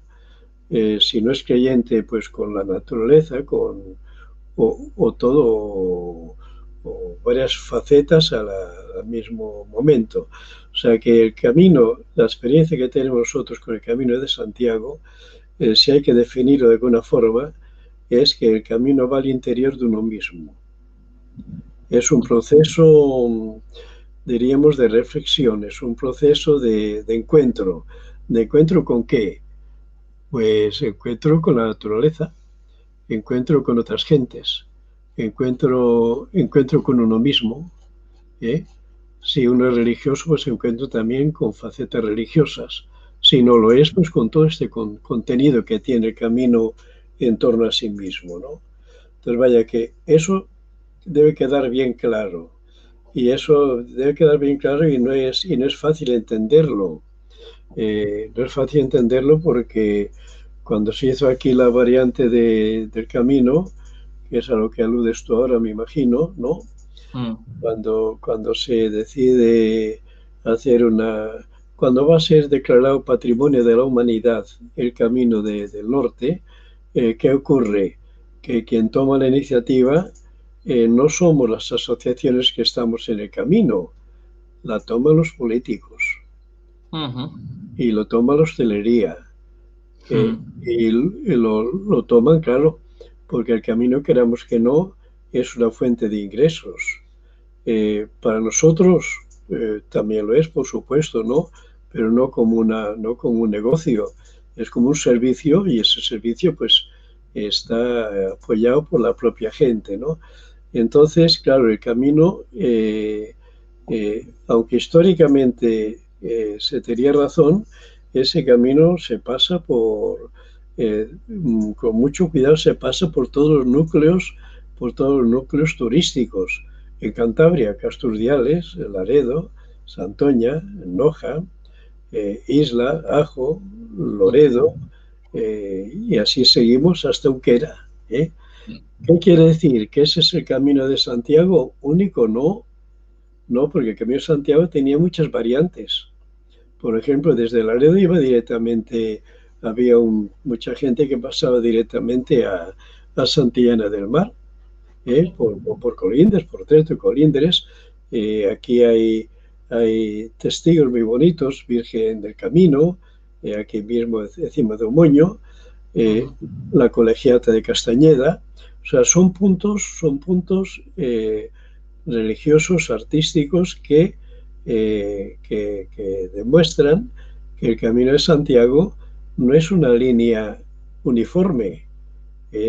si no es creyente, pues con la naturaleza, o todo, o varias facetas al mismo momento. O sea que el camino, la experiencia que tenemos nosotros con el Camino de Santiago, si hay que definirlo de alguna forma, es que el camino va al interior de uno mismo. Es un proceso, diríamos, de reflexión, es un proceso de encuentro. ¿De encuentro con qué? Pues encuentro con la naturaleza, encuentro con otras gentes, encuentro con uno mismo, ¿eh? Si uno es religioso, pues encuentro también con facetas religiosas. Si no lo es, pues con todo este contenido que tiene el camino en torno a sí mismo, ¿no? Entonces, vaya que eso debe quedar bien claro. Y eso debe quedar bien claro, y no es fácil entenderlo. No es fácil entenderlo porque cuando se hizo aquí la variante del camino, que es a lo que aludes tú ahora, me imagino, ¿no? Cuando se decide hacer cuando va a ser declarado Patrimonio de la Humanidad el Camino del Norte, ¿qué ocurre? Que quien toma la iniciativa no somos las asociaciones que estamos en el camino, la toman los políticos y lo toma la hostelería. Y lo toman, claro, porque el camino, queramos que no, es una fuente de ingresos. Para nosotros también lo es, por supuesto, ¿no? Pero no como un negocio, es como un servicio, y ese servicio pues está apoyado por la propia gente, ¿no? Entonces, claro, el camino, aunque históricamente se tenía razón, ese camino se pasa con mucho cuidado, se pasa por todos los núcleos turísticos. En Cantabria, Casturdiales, Laredo, Santoña, Noja, Isla, Ajo, Loredo, y así seguimos hasta Unquera. ¿Eh? ¿Qué quiere decir? ¿Que ese es el camino de Santiago único? No, no, porque el camino de Santiago tenía muchas variantes. Por ejemplo, desde Laredo iba directamente, había mucha gente que pasaba directamente a Santillana del Mar, por Colindres, por Treto y Colindres. Aquí hay testigos muy bonitos, Virgen del Camino, aquí mismo encima de Omoño, la Colegiata de Castañeda. O sea, son puntos religiosos, artísticos que demuestran que el Camino de Santiago no es una línea uniforme,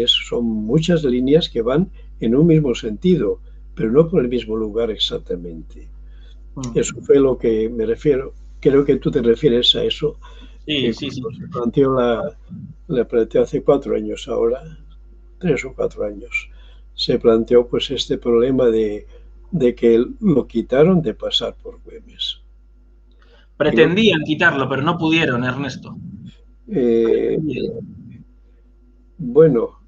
son muchas líneas que van en un mismo sentido, pero no por el mismo lugar exactamente. Eso fue lo que me refiero. Creo que tú te refieres a eso. Sí, Sí. sí. Se planteó la planteó hace 4 años ahora, 3 o 4 años. Se planteó pues este problema de que lo quitaron de pasar por Güemes. Pretendían quitarlo, pero no pudieron, Ernesto. Bueno,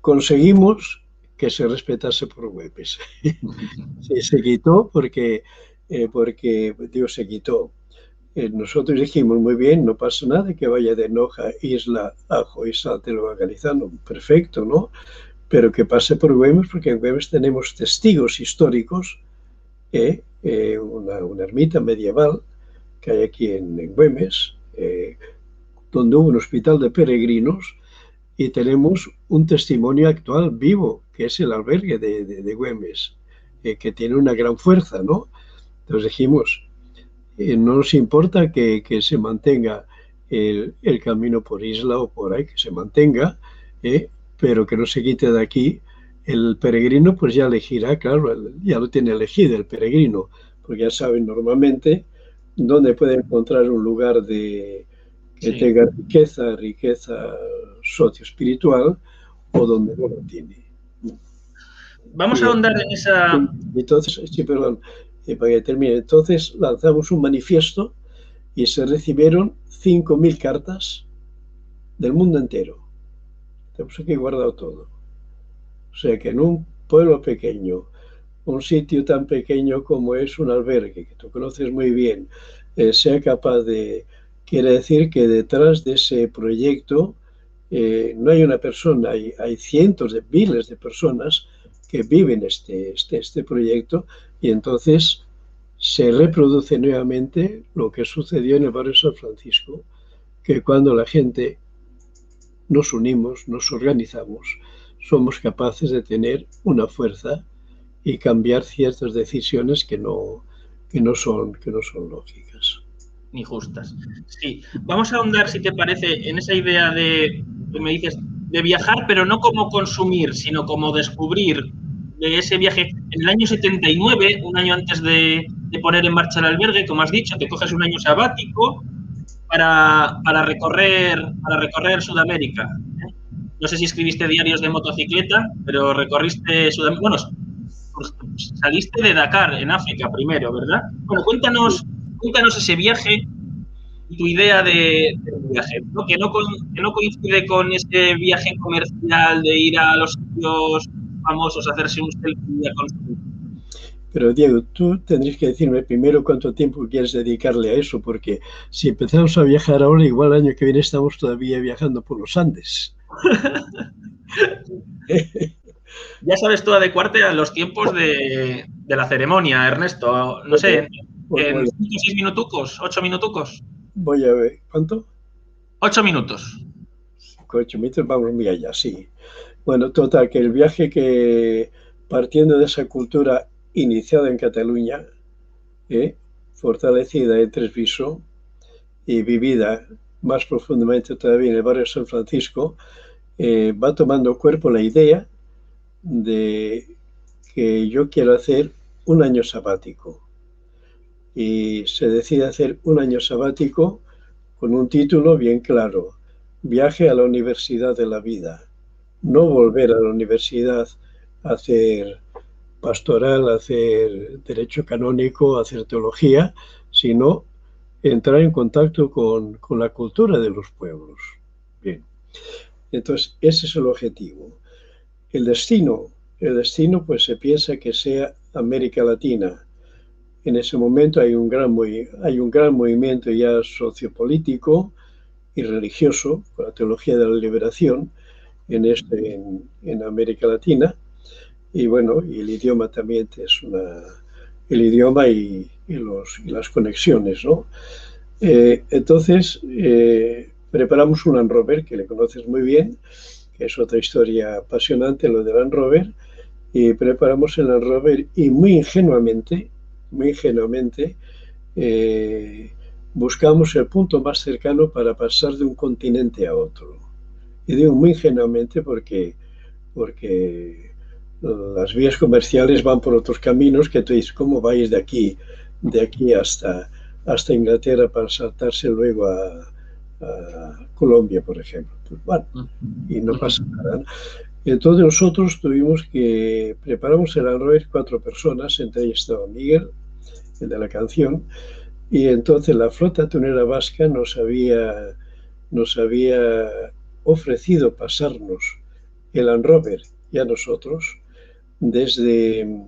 conseguimos que se respetase por Güemes. Sí, se quitó porque Dios se quitó. Nosotros dijimos, muy bien, no pasa nada que vaya de Noja, Isla, Ajo y Salte lo Galizano, perfecto, ¿no? Pero que pase por Güemes, porque en Güemes tenemos testigos históricos, una ermita medieval que hay aquí en Güemes, donde hubo un hospital de peregrinos, y tenemos un testimonio actual vivo, que es el albergue de Güemes, que tiene una gran fuerza, ¿no? Entonces dijimos, no nos importa que se mantenga el camino por Isla o por ahí, que se mantenga, pero que no se quite de aquí. El peregrino pues ya elegirá, claro, ya lo tiene elegido el peregrino, porque ya saben normalmente dónde puede encontrar un lugar que tenga riqueza socioespiritual, o donde no lo tiene. Vamos a ahondar en esa... Entonces, sí, perdón, para que termine. Entonces lanzamos un manifiesto y se recibieron 5.000 cartas del mundo entero. Tenemos aquí guardado todo. O sea que en un pueblo pequeño, un sitio tan pequeño como es un albergue, que tú conoces muy bien, sea capaz de... Quiere decir que detrás de ese proyecto no hay una persona, hay cientos de miles de personas que viven este proyecto, y entonces se reproduce nuevamente lo que sucedió en el barrio San Francisco, que cuando la gente nos unimos, nos organizamos, somos capaces de tener una fuerza y cambiar ciertas decisiones que no son lógicas. Ni justas. Sí, vamos a ahondar, si te parece, en esa idea de, que me dices, de viajar, pero no como consumir, sino como descubrir. De ese viaje en el año 79, un año antes de poner en marcha el albergue, como has dicho, te coges un año sabático para recorrer Sudamérica. No sé si escribiste diarios de motocicleta, pero recorriste Sudamérica. Bueno, saliste de Dakar, en África, primero, ¿verdad? Bueno, cuéntanos ese viaje y tu idea de viaje, ¿no? Que no coincide con ese viaje comercial de ir a los sitios famosos, hacerse un selfie a consumir. Pero Diego, tú tendrías que decirme primero cuánto tiempo quieres dedicarle a eso, porque si empezamos a viajar ahora, igual el año que viene estamos todavía viajando por los Andes. Ya sabes tú adecuarte a los tiempos de la ceremonia, Ernesto. No sé, en 5 o 6 minutucos, 8 minutucos. Voy a ver, ¿cuánto? 8 minutos. 8 minutos, vamos muy allá, sí. Bueno, total, que el viaje que, partiendo de esa cultura iniciada en Cataluña, fortalecida en Tresviso y vivida más profundamente todavía en el barrio de San Francisco, va tomando cuerpo la idea de que yo quiero hacer un año sabático. y se decide hacer un año sabático con un título bien claro: Viaje a la Universidad de la Vida. No volver a la universidad a hacer pastoral, a hacer derecho canónico, a hacer teología, sino entrar en contacto con la cultura de los pueblos. Bien, entonces ese es el objetivo. El destino pues se piensa que sea América Latina. En ese momento hay un gran movimiento ya sociopolítico y religioso, con la teología de la liberación, en América Latina. Y bueno, y el idioma también es el idioma y las conexiones, ¿no? Entonces, preparamos un Land Rover, que le conoces muy bien, que es otra historia apasionante, lo del Land Rover, y preparamos el Land Rover y muy ingenuamente, buscamos el punto más cercano para pasar de un continente a otro. Y digo muy ingenuamente porque las vías comerciales van por otros caminos que tú dices: ¿cómo vais de aquí hasta Inglaterra para saltarse luego a Colombia, por ejemplo? Pues bueno, y no pasa nada, ¿no? Entonces nosotros preparamos el Land Rover 4 personas, entre ellas estaba Miguel, el de la canción, y entonces la flota tunera vasca nos había ofrecido pasarnos el Land Rover y a nosotros desde,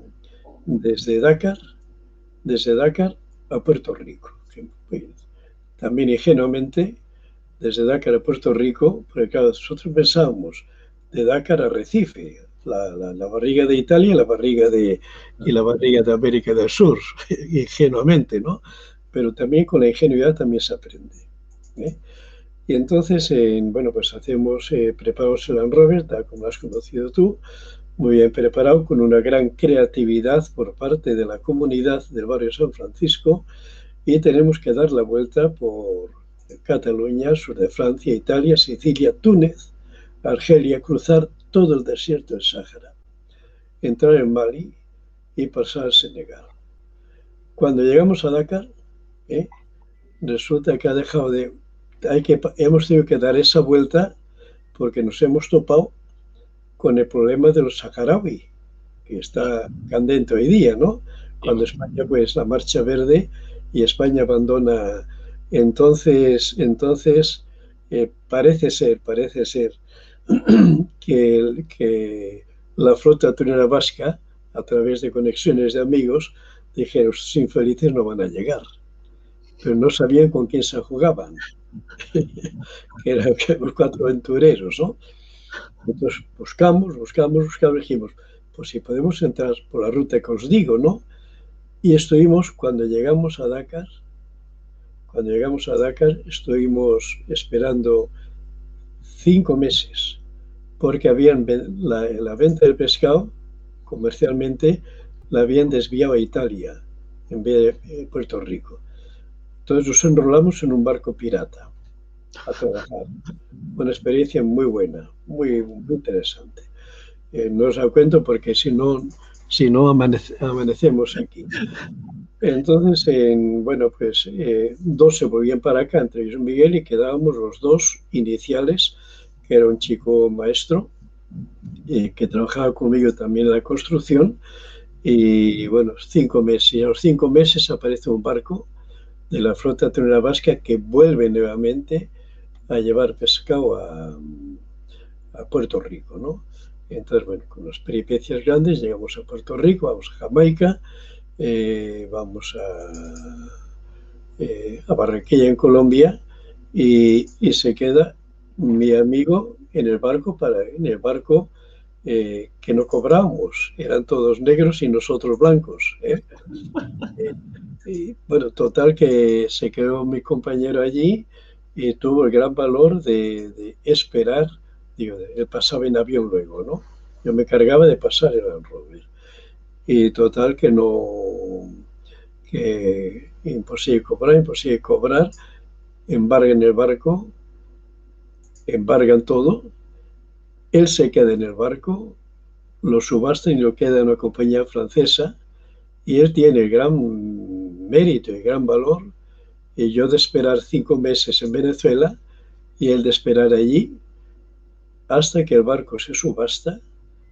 desde Dakar, desde Dakar a Puerto Rico. También ingenuamente, desde Dakar a Puerto Rico, porque claro, nosotros pensábamos de Dakar a Recife, la barriga de Italia y la barriga de América del Sur, ingenuamente, ¿no? Pero también con la ingenuidad también se aprende, ¿eh? Y entonces, bueno, pues preparamos el Land Rover, tal como lo has conocido tú, muy bien preparado, con una gran creatividad por parte de la comunidad del barrio San Francisco, y tenemos que dar la vuelta por Cataluña, sur de Francia, Italia, Sicilia, Túnez, Argelia, cruzar todo el desierto del Sáhara, entrar en Mali y pasar a Senegal. Cuando llegamos a Dakar, resulta que hemos tenido que dar esa vuelta porque nos hemos topado con el problema de los saharauis, que está candente hoy día, ¿no? Cuando España, pues la marcha verde y España abandona. Entonces parece ser que la flota tunera vasca, a través de conexiones de amigos, dijeron: estos infelices no van a llegar. Pero no sabían con quién se jugaban, que eran los 4 aventureros, ¿no? Entonces buscamos, dijimos: pues si podemos entrar por la ruta que os digo, ¿no? Y cuando llegamos a Dakar, estuvimos esperando 5 meses, porque la venta del pescado, comercialmente, la habían desviado a Italia, en vez de Puerto Rico. Entonces nos enrolamos en un barco pirata a trabajar. Una experiencia muy buena, muy, muy interesante. No os la cuento porque si no amanecemos aquí. Entonces, bueno, pues 2 se volvían para acá, entre ellos Miguel, y quedábamos los 2 iniciales, que era un chico maestro que trabajaba conmigo también en la construcción. Y bueno, 5 meses. Y a los 5 meses aparece un barco de la flota tunera vasca que vuelve nuevamente a llevar pescado a Puerto Rico, ¿no? Entonces, bueno, con las peripecias grandes llegamos a Puerto Rico, vamos a Jamaica, vamos a Barranquilla, en Colombia, y se queda mi amigo en el barco, que no cobrábamos, eran todos negros y nosotros blancos, ¿eh? Y bueno, total que se quedó mi compañero allí y tuvo el gran valor de esperar. Digo, él pasaba en avión luego, ¿no? Yo me cargaba de pasar el Land Rover. Y total que imposible cobrar, embargan el barco, embargan todo, él se queda en el barco, lo subastan y lo queda en una compañía francesa, y él tiene el gran mérito y gran valor, y yo de esperar 5 meses en Venezuela y él de esperar allí hasta que el barco se subasta,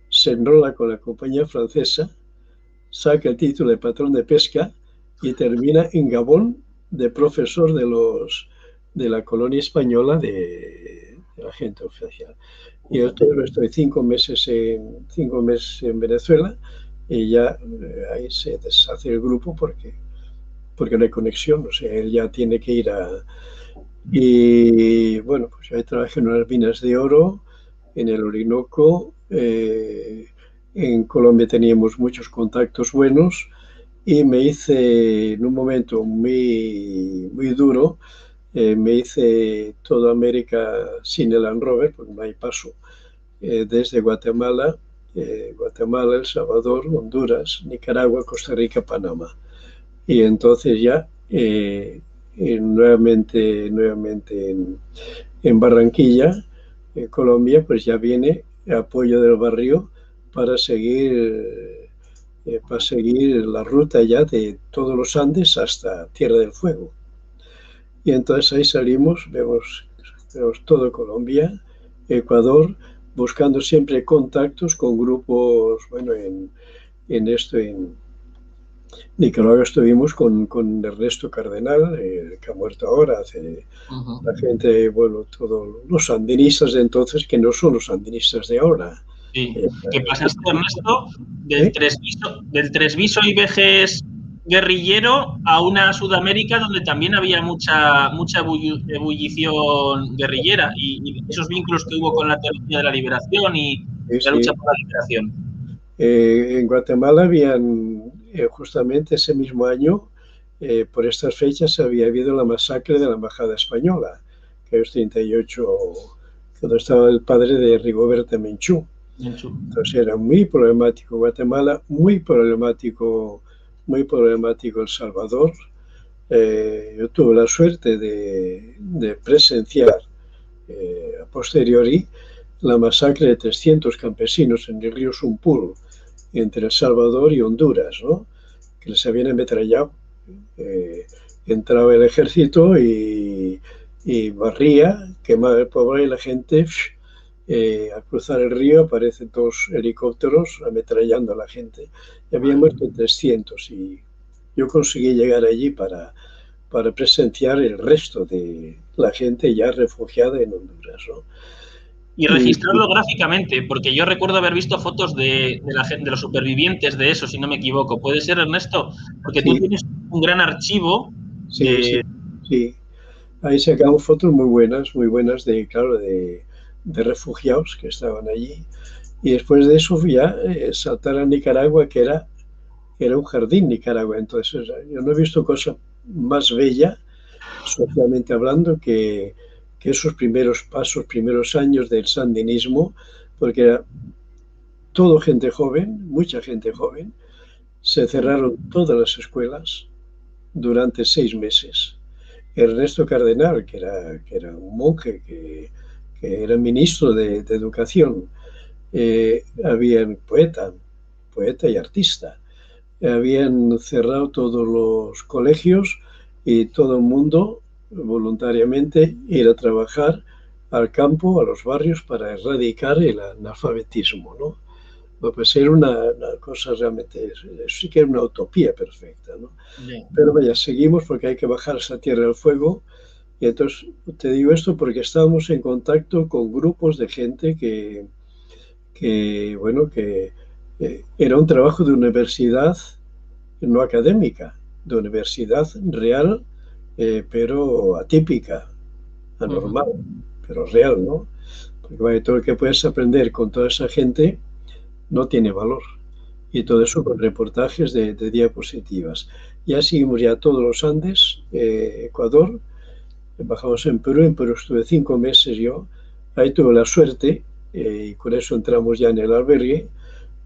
se enrola con la compañía francesa, saca el título de patrón de pesca y termina en Gabón de profesor de la colonia española de la gente oficial. Y yo estoy 5 meses en Venezuela y ya ahí se deshace el grupo porque no hay conexión, o sea, él ya tiene que ir a... Y bueno, pues ahí trabajé en unas minas de oro, en el Orinoco, en Colombia teníamos muchos contactos buenos y me hice, en un momento muy, muy duro, me hice toda América sin el Land Rover, porque no hay paso, desde Guatemala, El Salvador, Honduras, Nicaragua, Costa Rica, Panamá. Y entonces ya nuevamente en Barranquilla, Colombia, pues ya viene apoyo del barrio para seguir la ruta ya de todos los Andes hasta Tierra del Fuego. Y entonces ahí salimos, vemos todo Colombia, Ecuador, buscando siempre contactos con grupos, bueno, en Nicaragua estuvimos con Ernesto Cardenal, que ha muerto ahora, la gente, bueno, todos los sandinistas de entonces, que no son los sandinistas de ahora. Sí, que pasaste, Ernesto, del Tresviso y vejez guerrillero a una Sudamérica donde también había mucha ebullición guerrillera y esos vínculos que hubo con la teología de la liberación y la lucha por la liberación. En Guatemala habían, justamente ese mismo año, por estas fechas había habido la masacre de la Embajada Española, que es 38, cuando estaba el padre de Rigoberta Menchú. Entonces era muy problemático Guatemala, muy problemático El Salvador. Yo tuve la suerte de presenciar a posteriori la masacre de 300 campesinos en el río Sumpur, entre El Salvador y Honduras, ¿no? Que les habían ametrallado. Entraba el ejército y barría, quemaba el pueblo y la gente... al cruzar el río aparecen 2 helicópteros ametrallando a la gente. Y había muerto 300 y yo conseguí llegar allí para presenciar el resto de la gente ya refugiada en Honduras, ¿no? Y registrarlo gráficamente, porque yo recuerdo haber visto fotos de la gente, de los supervivientes de eso, si no me equivoco. ¿Puede ser, Ernesto? Porque tú tienes un gran archivo. Sí. Ahí sacamos fotos muy buenas de refugiados que estaban allí. Y después de eso ya saltar a Nicaragua, que era un jardín Nicaragua. Entonces yo no he visto cosa más bella, socialmente hablando, que esos primeros años del sandinismo, porque era todo gente joven, mucha gente joven. Se cerraron todas las escuelas durante 6 meses. Ernesto Cardenal, que era un monje, que era ministro de Educación, habían poeta y artista, habían cerrado todos los colegios y todo el mundo voluntariamente ir a trabajar al campo, a los barrios, para erradicar el analfabetismo, ¿no? Pues era una cosa realmente, sí que era una utopía perfecta, ¿no? Bien. Pero vaya, seguimos porque hay que bajar esa Tierra del Fuego. Y entonces te digo esto porque estábamos en contacto con grupos de gente que era un trabajo de universidad no académica, de universidad real, pero atípica, anormal, pero real, ¿no? Porque todo lo que puedes aprender con toda esa gente no tiene valor. Y todo eso con reportajes de diapositivas. Ya seguimos ya todos los Andes, Ecuador, bajamos en Perú estuve 5 meses yo. Ahí tuve la suerte, y con eso entramos ya en el albergue,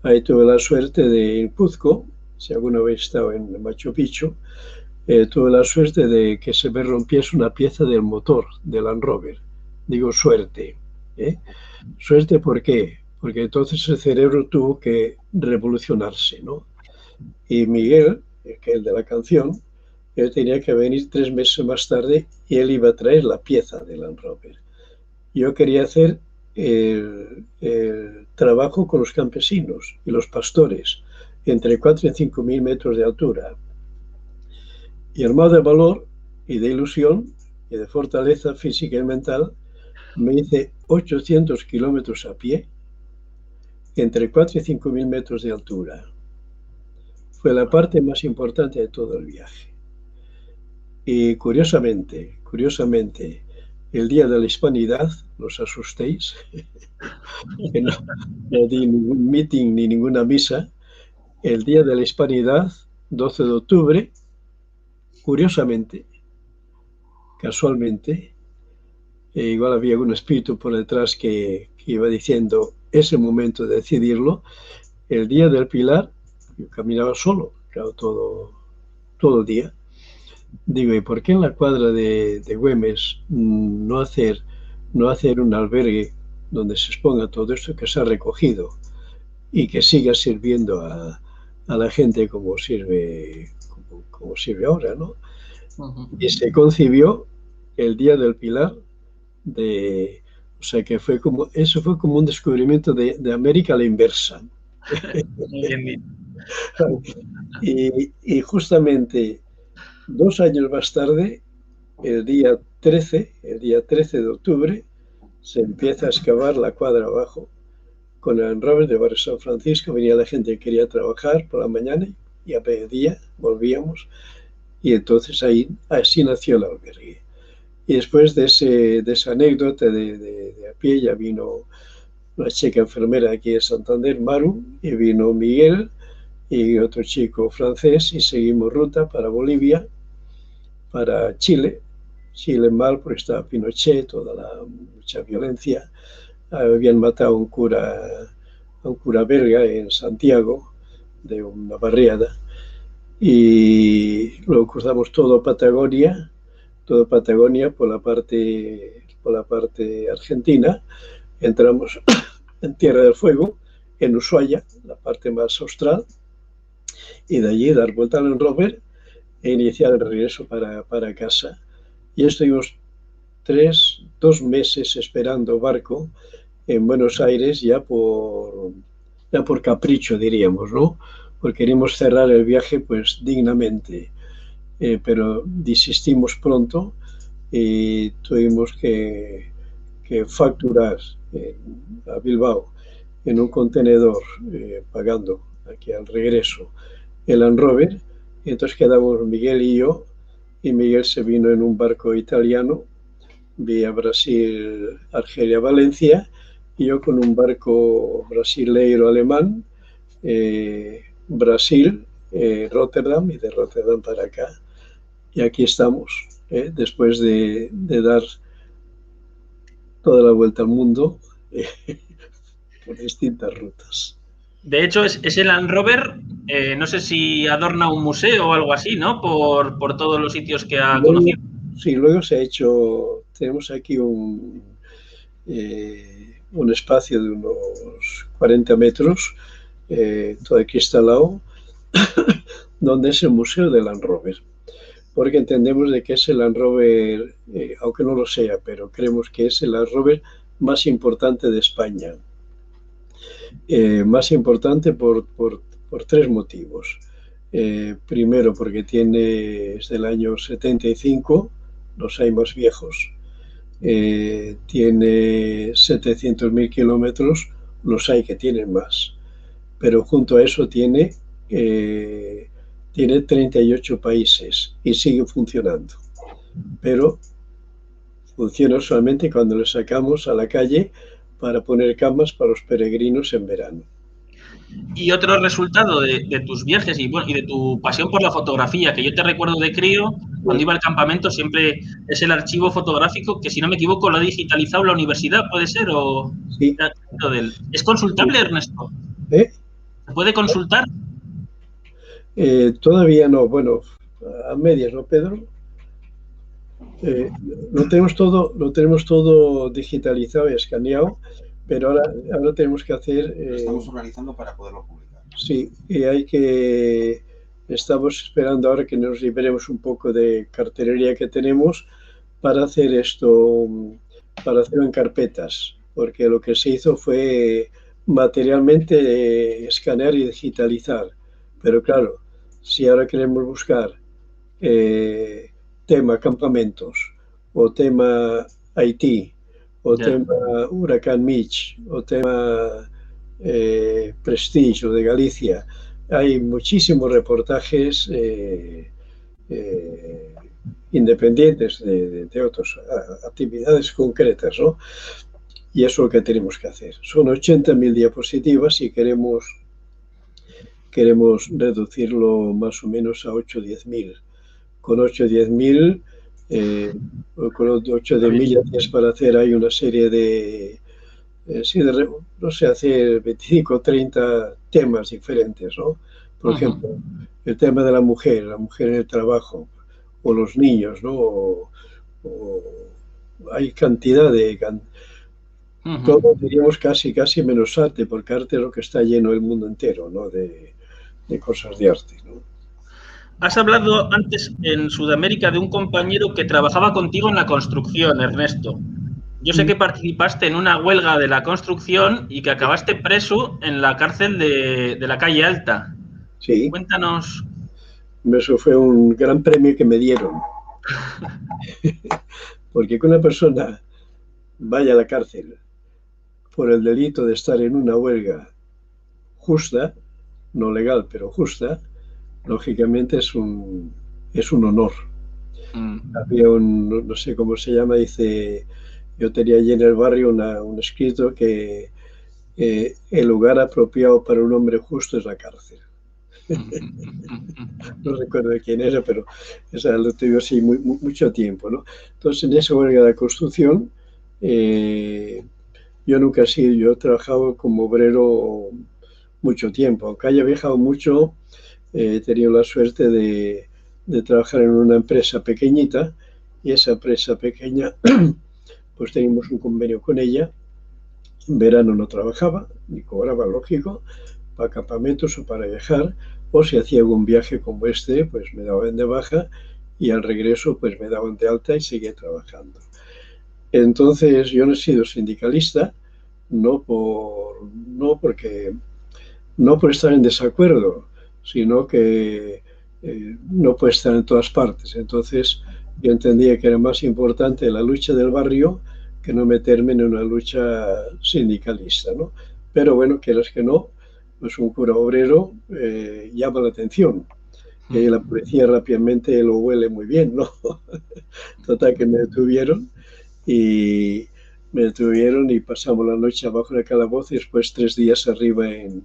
ahí tuve la suerte de en Cuzco, si alguna vez he estado en Machu Picchu, tuve la suerte de que se me rompiese una pieza del motor del Land Rover. Digo suerte. Suerte, ¿por qué? Porque entonces el cerebro tuvo que revolucionarse, ¿no? Y Miguel, que es el de la canción, Yo tenía que venir 3 meses más tarde y él iba a traer la pieza del Land Rover. Yo quería hacer el trabajo con los campesinos y los pastores, entre 4 y 5 mil metros de altura. Y armado de valor y de ilusión y de fortaleza física y mental, me hice 800 kilómetros a pie, entre 4 y 5 mil metros de altura. Fue la parte más importante de todo el viaje. Y curiosamente, el día de la Hispanidad, no os asustéis, que no di ningún meeting ni ninguna misa, el día de la Hispanidad, 12 de octubre, curiosamente, casualmente, igual había un espíritu por detrás que iba diciendo, es el momento de decidirlo, el día del Pilar, yo caminaba solo, claro, todo el día. Digo, ¿y por qué en la cuadra de Güemes no hacer un albergue donde se exponga todo esto que se ha recogido y que siga sirviendo a la gente como sirve ahora, ¿no? Y se concibió el Día del Pilar, o sea que eso fue como un descubrimiento de América a la inversa. Muy bien dicho. Y justamente 2 años más tarde, el día 13 de octubre, se empieza a excavar la cuadra abajo. Con el Land Rover de Barrio San Francisco venía la gente que quería trabajar por la mañana y a mediodía volvíamos. Y entonces así nació el albergue. Y después de esa anécdota de a pie, ya vino una chica enfermera aquí de Santander, Maru, y vino Miguel y otro chico francés, y seguimos ruta para Bolivia, para Chile mal porque estaba Pinochet, mucha violencia. Habían matado a un cura belga en Santiago de una barriada, y luego cruzamos todo Patagonia por la parte argentina, entramos en Tierra del Fuego, en Ushuaia, la parte más austral, y de allí dar vuelta al Land Rover e iniciar el regreso para casa. Y estuvimos 2 meses esperando barco en Buenos Aires, ya por capricho, diríamos, ¿no? Porque queríamos cerrar el viaje pues dignamente, pero desistimos pronto y tuvimos que facturar a Bilbao en un contenedor, pagando aquí al regreso el Land Rover. Y entonces quedamos Miguel y yo, y Miguel se vino en un barco italiano vía Brasil, Argelia, Valencia, y yo con un barco brasileiro alemán, Brasil, Rotterdam, y de Rotterdam para acá. Y aquí estamos, después de dar toda la vuelta al mundo por distintas rutas. De hecho, ese Land Rover, no sé si adorna un museo o algo así, ¿no? Por todos los sitios que ha conocido. Sí, luego se ha hecho, tenemos aquí un espacio de unos 40 metros, todo aquí instalado, donde es el Museo del Land Rover. Porque entendemos de que es el Land Rover, aunque no lo sea, pero creemos que es el Land Rover más importante de España. Más importante por 3 motivos. Primero, porque es del año 75, los hay más viejos. Tiene 700.000 kilómetros, los hay que tienen más. Pero junto a eso tiene 38 países y sigue funcionando. Pero funciona solamente cuando le sacamos a la calle para poner camas para los peregrinos en verano. Y otro resultado de tus viajes y de tu pasión por la fotografía, que yo te recuerdo de crío, cuando iba al campamento, siempre es el archivo fotográfico que, si no me equivoco, lo ha digitalizado la universidad, ¿puede ser? Sí. ¿Es consultable, Ernesto? ¿Se puede consultar? Todavía no, bueno, a medias, ¿no, Pedro? Lo tenemos todo digitalizado y escaneado, pero ahora tenemos que hacer... Lo estamos organizando para poderlo publicar. Sí, y hay que Estamos esperando ahora que nos liberemos un poco de cartelería que tenemos para hacer esto, para hacerlo en carpetas, porque lo que se hizo fue materialmente escanear y digitalizar. Pero claro, si ahora queremos buscar tema campamentos, o tema Haití, o Ya. tema Huracán Mitch, o tema Prestige o de Galicia, hay muchísimos reportajes eh, independientes de otras actividades concretas, ¿no? Y eso es lo que tenemos que hacer. Son 80.000 diapositivas y queremos reducirlo más o menos a 8 o 10.000. Con 8 o 10.000, con 8 o 10.000 ya tienes para hacer ahí una serie de, sí, no sé, hacer 25 o 30 temas diferentes, ¿no? Por ejemplo, el tema de la mujer en el trabajo, o los niños, ¿no? O hay cantidad de... Todo diríamos casi menos arte, porque arte es lo que está lleno el mundo entero, ¿no? De cosas de arte, ¿no? Has hablado antes en Sudamérica de un compañero que trabajaba contigo en la construcción, Ernesto. Yo sé que participaste en una huelga de la construcción y que acabaste preso en la cárcel de la calle Alta. Sí, Cuéntanos. eso fue un gran premio que me dieron. Porque que una persona vaya a la cárcel por el delito de estar en una huelga justa, no legal, pero justa, lógicamente es un honor. Había no sé cómo se llama, dice, yo tenía allí en el barrio un escrito que el lugar apropiado para un hombre justo es la cárcel. No recuerdo de quién era, pero esa lo tuve así mucho tiempo, ¿no? Entonces, en esa huelga de construcción, yo nunca he sido, yo he trabajado como obrero mucho tiempo, aunque haya viajado mucho, he tenido la suerte de trabajar en una empresa pequeñita, y esa empresa pequeña, pues teníamos un convenio con ella. En verano no trabajaba, ni cobraba, lógico, para campamentos o para viajar, o si hacía algún viaje como este, pues me daban de baja y al regreso pues me daban de alta y seguía trabajando. Entonces yo no he sido sindicalista, no por estar en desacuerdo, sino que no puede estar en todas partes. Entonces yo entendía que era más importante la lucha del barrio que no meterme en una lucha sindicalista, ¿no? Pero bueno, quieras que no, pues un cura obrero llama la atención. Y la policía rápidamente lo huele muy bien, ¿no? Total que me detuvieron y pasamos la noche abajo en el calabozo y después 3 días arriba en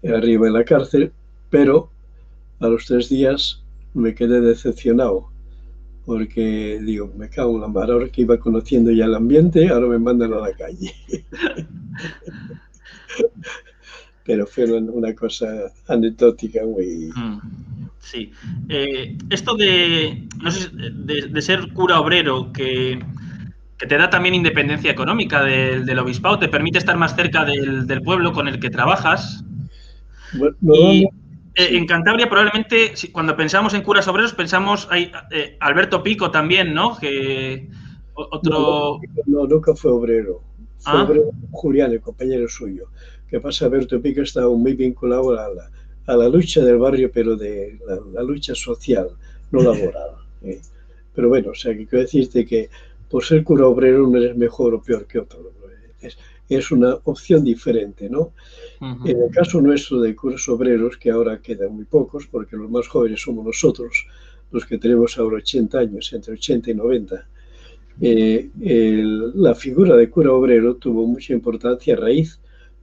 la cárcel, pero a los 3 días me quedé decepcionado porque digo, me cago en la mar, ahora que iba conociendo ya el ambiente, ahora me mandan a la calle. Pero fue una cosa anecdótica muy... Sí. Esto no sé, de ser cura obrero, que te da también independencia económica del obispado, te permite estar más cerca del pueblo con el que trabajas. Bueno, Y sí. en Cantabria probablemente, cuando pensamos en curas obreros, pensamos, hay Alberto Pico también, ¿no? Que otro... No, nunca fue obrero. Fue obrero Julián, el compañero suyo. Que pasa, Alberto Pico estaba muy vinculado a la lucha del barrio, pero de la lucha social, no laboral. Pero bueno, o sea, que quiero decirte que por ser cura obrero no eres mejor o peor que otro. Es una opción diferente, ¿no? En el caso nuestro de curas obreros, que ahora quedan muy pocos, porque los más jóvenes somos nosotros, los que tenemos ahora 80 años, entre 80 y 90, la figura de cura obrero tuvo mucha importancia a raíz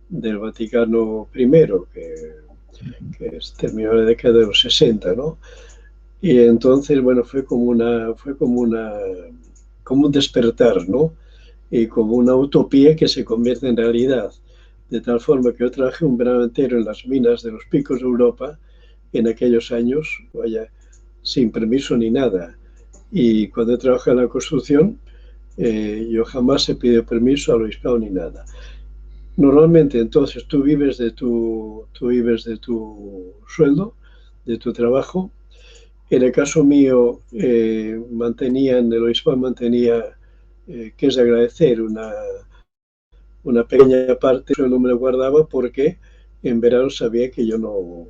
del Vaticano I, que terminó en la década de los 60, ¿no? Y entonces, bueno, fue como un despertar, ¿no? Y como una utopía que se convierte en realidad. De tal forma que yo trabajé un verano entero en las minas de los Picos de Europa en aquellos años, vaya, sin permiso ni nada. Y cuando trabajé en la construcción, yo jamás he pedido permiso al obispado ni nada. Normalmente, entonces, tú vives de tu sueldo de tu trabajo. En el caso mío, el obispado mantenía, que es de agradecer, una pequeña parte, yo no me lo guardaba porque en verano sabía que yo no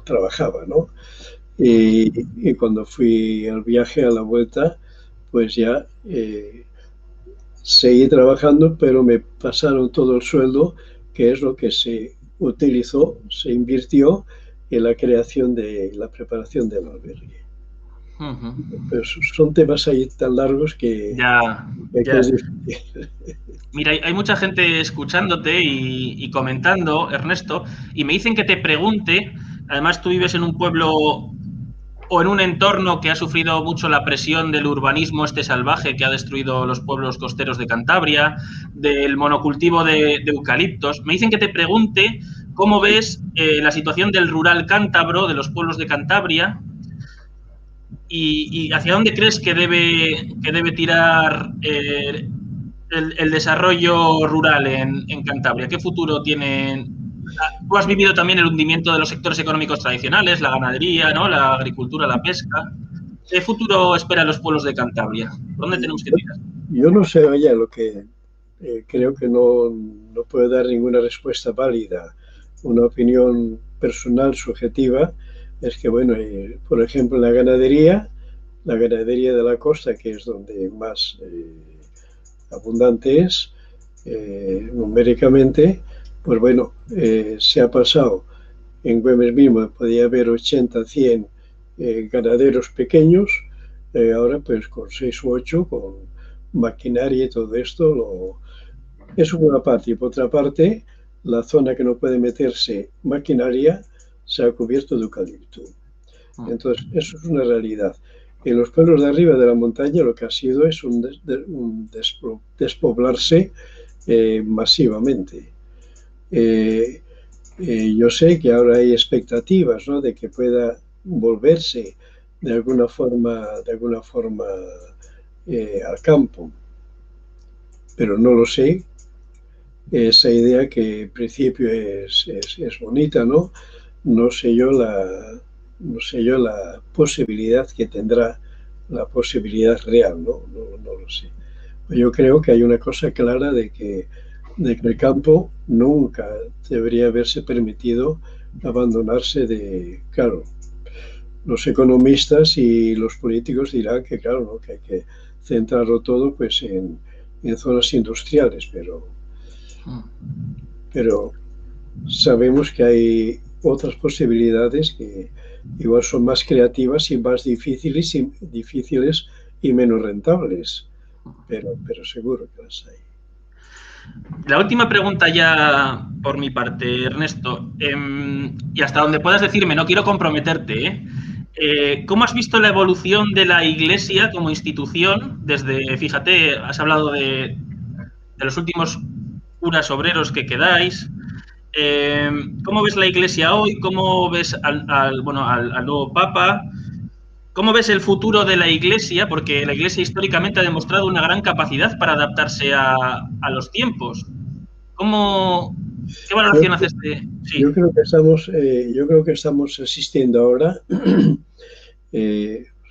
trabajaba, ¿no? Y cuando fui al viaje, a la vuelta, pues ya seguí trabajando, pero me pasaron todo el sueldo, que es lo que se utilizó, se invirtió en la creación de la preparación del albergue. Pero son temas ahí tan largos que Ya. es difícil. Mira, hay mucha gente escuchándote y comentando, Ernesto, y me dicen que te pregunte, además tú vives en un pueblo o en un entorno que ha sufrido mucho la presión del urbanismo salvaje que ha destruido los pueblos costeros de Cantabria, del monocultivo de eucaliptos. Me dicen que te pregunte cómo ves la situación del rural cántabro, de los pueblos de Cantabria, y hacia dónde crees que debe tirar el desarrollo rural en Cantabria. ¿Qué futuro tienen? Tú has vivido también el hundimiento de los sectores económicos tradicionales, la ganadería, ¿no? La agricultura, la pesca. ¿Qué futuro esperan los pueblos de Cantabria? ¿Dónde tenemos que tirar? Yo no sé, oye, lo que creo que no puedo dar ninguna respuesta válida. Una opinión personal, subjetiva, es que, bueno, por ejemplo, la ganadería de la costa, que es donde más abundante es numéricamente, pues bueno, se ha pasado. En Güemes mismo podía haber 80, 100 ganaderos pequeños, ahora pues con 6 u 8, con maquinaria y todo esto, eso por una parte. Y por otra parte, la zona que no puede meterse maquinaria se ha cubierto de eucalipto. Entonces, eso es una realidad. En los pueblos de arriba de la montaña lo que ha sido es un despoblarse masivamente. Yo sé que ahora hay expectativas, ¿no?, de que pueda volverse de alguna forma al campo, pero no lo sé. Esa idea que en principio es bonita, ¿no? No sé yo la posibilidad que tendrá, la posibilidad real, ¿no? No lo sé. Yo creo que hay una cosa clara de que el campo nunca debería haberse permitido abandonarse claro, los economistas y los políticos dirán que, claro, ¿no?, que hay que centrarlo todo pues en zonas industriales, pero sabemos que hay otras posibilidades que igual son más creativas y más difíciles y menos rentables, pero seguro que las hay. La última pregunta ya por mi parte, Ernesto, y hasta donde puedas decirme, no quiero comprometerte, ¿cómo has visto la evolución de la Iglesia como institución desde, fíjate, has hablado de los últimos curas obreros que quedáis? ¿Cómo ves la Iglesia hoy? ¿Cómo ves al nuevo Papa? ¿Cómo ves el futuro de la Iglesia? Porque la Iglesia históricamente ha demostrado una gran capacidad para adaptarse a los tiempos. ¿Qué valoración haces de...? Sí. Yo creo que estamos asistiendo ahora o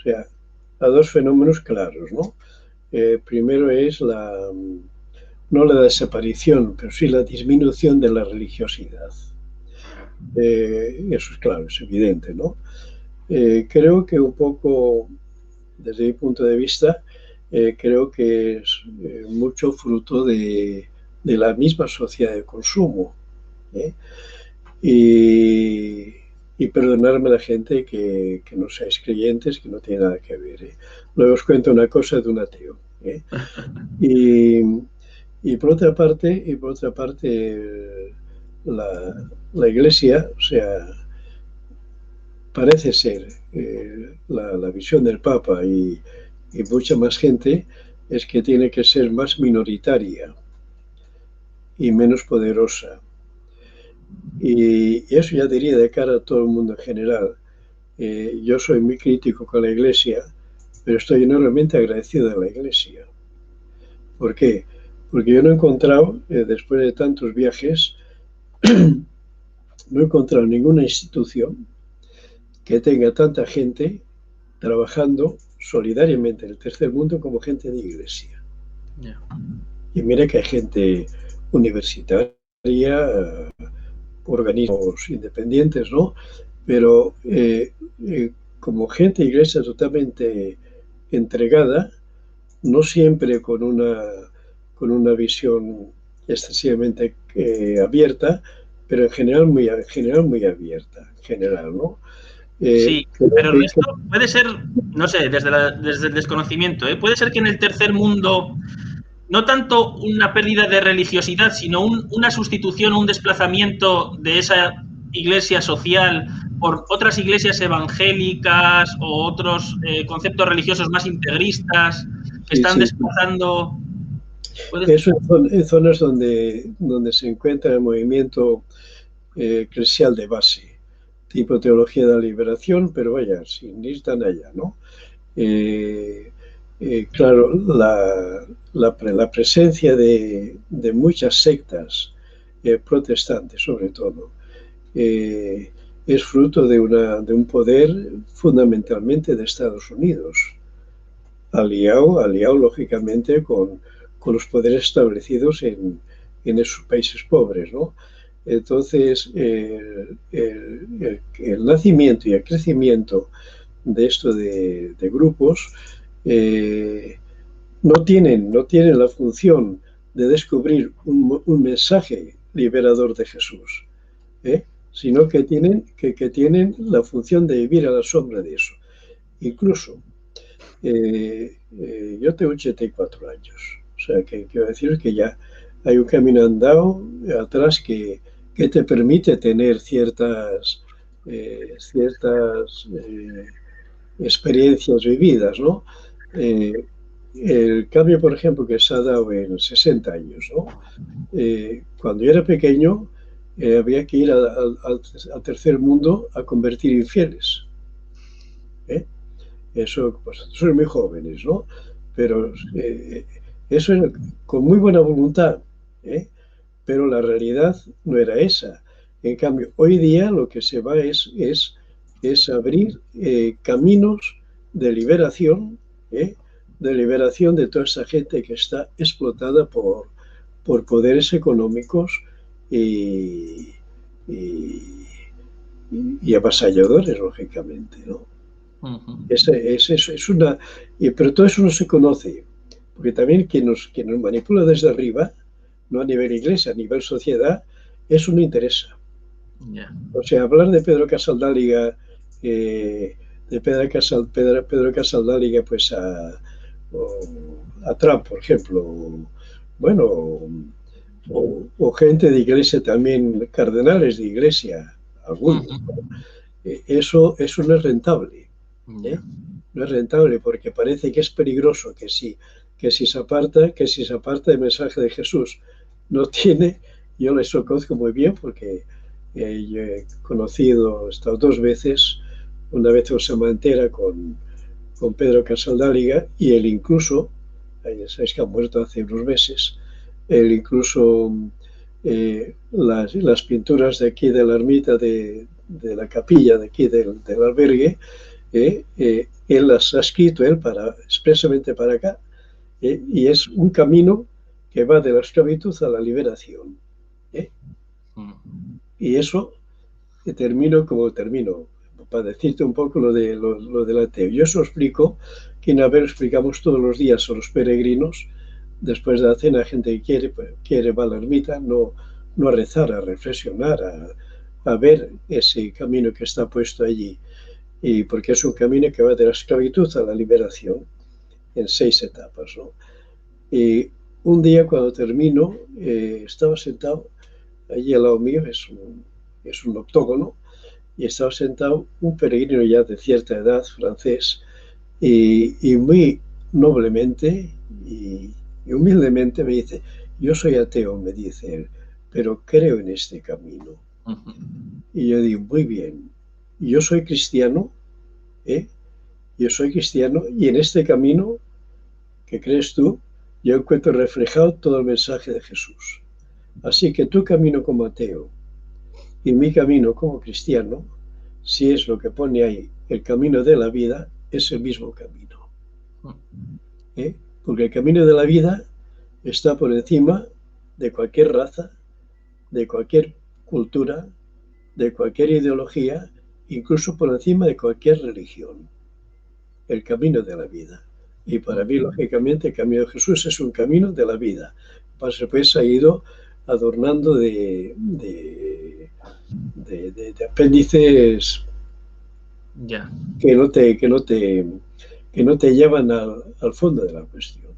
sea, a dos fenómenos claros, ¿no? Primero es no la desaparición, pero sí la disminución de la religiosidad. Eso es claro, es evidente, ¿no? Creo que un poco, desde mi punto de vista, creo que es mucho fruto de la misma sociedad de consumo. Y perdonarme a la gente que no seáis creyentes, que no tiene nada que ver. Luego os cuento una cosa de un ateo. Y por otra parte, la Iglesia, o sea, parece ser la visión del Papa y mucha más gente es que tiene que ser más minoritaria y menos poderosa. Y eso ya diría de cara a todo el mundo en general. Yo soy muy crítico con la Iglesia, pero estoy enormemente agradecido de la Iglesia. ¿Por qué? Porque yo no he encontrado, después de tantos viajes, no he encontrado ninguna institución que tenga tanta gente trabajando solidariamente en el tercer mundo como gente de iglesia. Ya. Y mira que hay gente universitaria, organismos independientes, ¿no? Pero como gente de iglesia totalmente entregada, no siempre con una visión excesivamente abierta, pero en general muy abierta, en general, ¿no? Sí, Creo pero que esto puede ser, no sé, desde el desconocimiento, ¿eh? Puede ser que en el tercer mundo no tanto una pérdida de religiosidad, sino una sustitución o un desplazamiento de esa iglesia social por otras iglesias evangélicas o otros conceptos religiosos más integristas que sí, están sí. desplazando. Eso en zonas donde se encuentra el movimiento eclesial de base, tipo teología de la liberación, pero vaya, sin ir tan allá, ¿no? Claro, la presencia de muchas sectas protestantes, sobre todo, es fruto de un poder fundamentalmente de Estados Unidos, aliado lógicamente con los poderes establecidos en esos países pobres, ¿no? Entonces, el nacimiento y el crecimiento de esto de grupos no tienen la función de descubrir un mensaje liberador de Jesús, sino que tienen la función de vivir a la sombra de eso. Incluso, yo tengo 84 años, o sea, que quiero decir que ya hay un camino andado atrás que te permite tener ciertas experiencias vividas, ¿no? El cambio, por ejemplo, que se ha dado en 60 años, ¿no? Cuando yo era pequeño, había que ir al tercer mundo a convertir infieles. Eso, pues, son muy jóvenes, ¿no? Pero eso era con muy buena voluntad, ¿eh? Pero la realidad no era esa. En cambio, hoy día lo que se va es abrir caminos de liberación, de toda esa gente que está explotada por poderes económicos y, y, y avasalladores, lógicamente, ¿no? Pero todo eso no se conoce, porque también quien nos manipula desde arriba, no a nivel iglesia, a nivel sociedad, eso no interesa. Yeah. O sea, hablar de Pedro Casaldáliga, Pedro Casaldáliga, pues a Trump, por ejemplo, bueno, o gente de iglesia también, cardenales de iglesia, algunos. Eso no es rentable. No es rentable porque parece que es peligroso, que si se aparta del mensaje de Jesús, no tiene. Yo les conozco muy bien porque yo he estado 2 veces, una vez en Samantera con Pedro Casaldáliga, y él incluso, sabéis que ha muerto hace unos meses, él incluso las pinturas de aquí de la ermita de la capilla de aquí del albergue, él las ha escrito expresamente para acá, y es un camino que va de la esclavitud a la liberación. Y eso termino como termino, para decirte un poco lo del ateo. Yo eso explico, que en Haber explicamos todos los días a los peregrinos, después de la cena, gente que quiere va a la ermita, no a rezar, a reflexionar, a ver ese camino que está puesto allí. Y porque es un camino que va de la esclavitud a la liberación en 6 etapas, ¿no? Y un día cuando termino, estaba sentado allí al lado mío, es un octógono, y estaba sentado un peregrino ya de cierta edad, francés, y muy noblemente y humildemente me dice: yo soy ateo, me dice él, pero creo en este camino. Y yo digo: muy bien, yo soy cristiano, yo soy cristiano, y en este camino que crees tú, yo encuentro reflejado todo el mensaje de Jesús. Así que tu camino como ateo Y mi camino como cristiano, si es lo que pone ahí, el camino de la vida, es el mismo camino. ¿Eh? Porque el camino de la vida está por encima de cualquier raza, de cualquier cultura, de cualquier ideología, incluso por encima de cualquier religión. El camino de la vida. Y para mí, lógicamente, el camino de Jesús es un camino de la vida. Pues ha ido adornando de apéndices Ya. que no te llevan al fondo de la cuestión.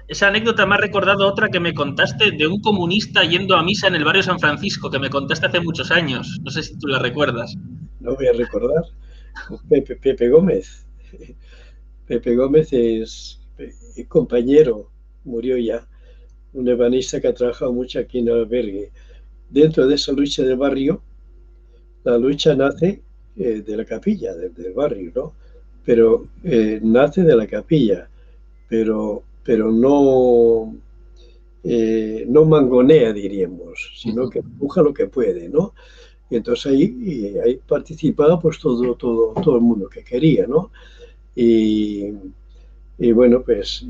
Esa anécdota me ha recordado otra que me contaste de un comunista yendo a misa en el barrio San Francisco, que me contaste hace muchos años. No sé si tú la recuerdas. No voy a recordar con Pepe Gómez. Pepe Gómez es compañero, murió ya, un ebanista que ha trabajado mucho aquí en el albergue. Dentro de esa lucha de barrio, la lucha nace de la capilla, del barrio, ¿no? Pero nace de la capilla, pero no, no mangonea, diríamos, sino que empuja lo que puede, ¿no? Y entonces ahí participaba pues todo el mundo que quería, ¿no? Y bueno, pues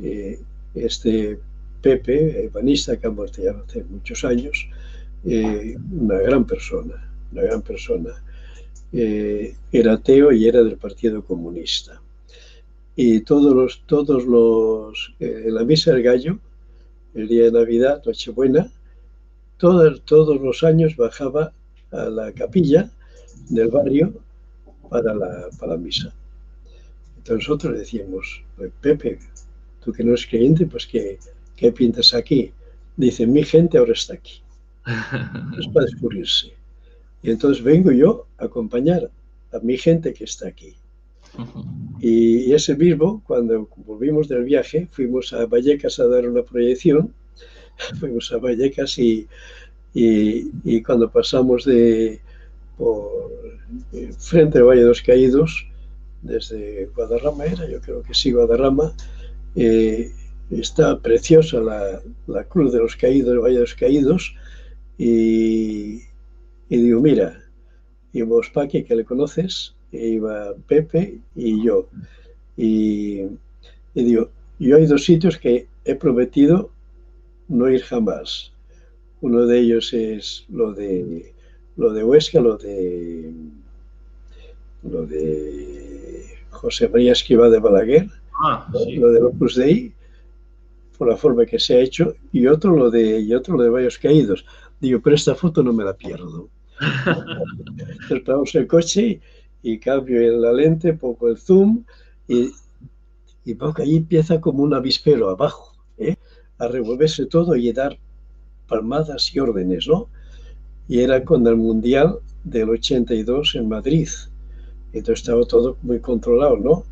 este Pepe, ebanista, que ha muerto ya hace muchos años, una gran persona, una gran persona. Era ateo y era del Partido Comunista. Y en la misa del gallo, el día de Navidad, Nochebuena, todos los años bajaba a la capilla del barrio para la misa. Entonces nosotros decíamos, Pepe, tú que no eres creyente, pues ¿qué pintas aquí? Dice, mi gente ahora está aquí. Es para descubrirse. Y entonces vengo yo a acompañar a mi gente que está aquí. Y ese mismo, cuando volvimos del viaje, fuimos a Vallecas a dar una proyección. Fuimos a Vallecas y cuando pasamos por frente al Valle de los Caídos, desde Guadarrama yo creo que sí, Guadarrama, está preciosa la Cruz de los Caídos, el Valle de los Caídos, y digo, mira, íbamos Paqui, que le conoces, iba Pepe y yo, y digo, yo hay dos sitios que he prometido no ir jamás. Uno de ellos es lo de Huesca, lo de José María Escrivá de Balaguer, sí. Lo de Opus Dei, por la forma que se ha hecho, y otro lo de Valles Caídos. Digo, pero esta foto no me la pierdo. Entonces paramos el coche y cambio la lente, pongo el zoom y veo que ahí empieza como un avispero abajo, a revolverse todo y a dar palmadas y órdenes, ¿no? Y era con el Mundial del 82 en Madrid. Entonces estaba todo muy controlado, ¿no?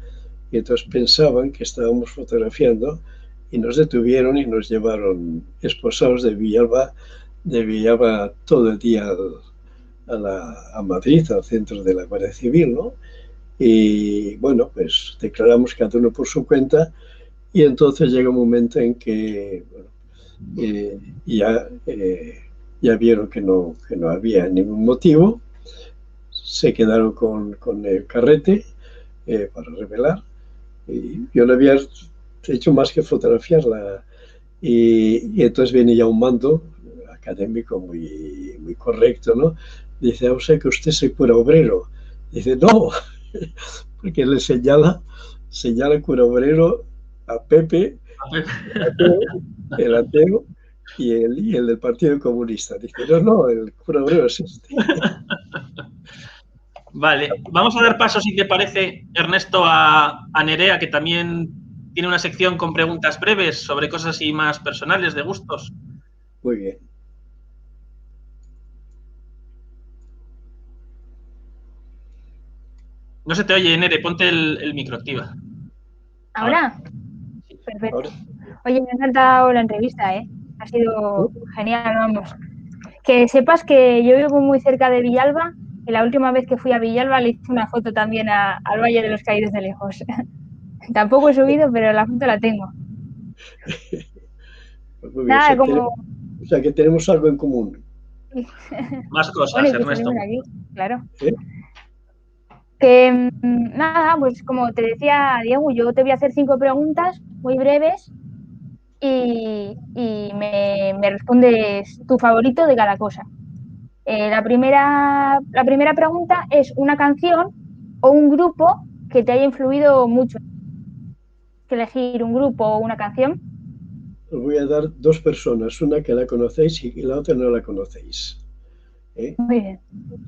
Y entonces pensaban que estábamos fotografiando y nos detuvieron y nos llevaron esposados de Villalba todo el día a Madrid, al centro de la Guardia Civil, ¿no? Y bueno, pues declaramos cada uno por su cuenta y entonces llega un momento en que ya vieron que no había ningún motivo, se quedaron con el carrete para revelar. Y yo le había hecho más que fotografiarla. Y entonces viene ya un mando académico muy correcto, ¿no? Dice, o sea que usted es el cura obrero. Dice, no, porque le señala el cura obrero a Pepe, el ateo y el del Partido Comunista. Dice, no, el cura obrero es este. Vale, vamos a dar paso, si te parece, Ernesto, a Nerea, que también tiene una sección con preguntas breves sobre cosas así más personales, de gustos. Muy bien. No se te oye, Nere, ponte el micro, activa. ¿Ahora? Perfecto. Ahora. Oye, me ha encantado la entrevista, ¿eh? Ha sido genial, vamos. Que sepas que yo vivo muy cerca de Villalba. Y la última vez que fui a Villalba le hice una foto también al Valle de los Caídos de lejos. Tampoco he subido, pero la foto la tengo. Pues muy bien. Nada, o sea, que tenemos algo en común. Más cosas, Bueno, y que Ernesto. salimos aquí, claro. ¿Eh? Que nada, pues como te decía Diego, yo te voy a hacer 5 preguntas muy breves y me respondes tu favorito de cada cosa. La primera pregunta es una canción o un grupo que te haya influido mucho. Tienes que elegir un grupo o una canción. Os voy a dar dos personas, una que la conocéis y la otra no la conocéis. ¿Eh? Muy bien.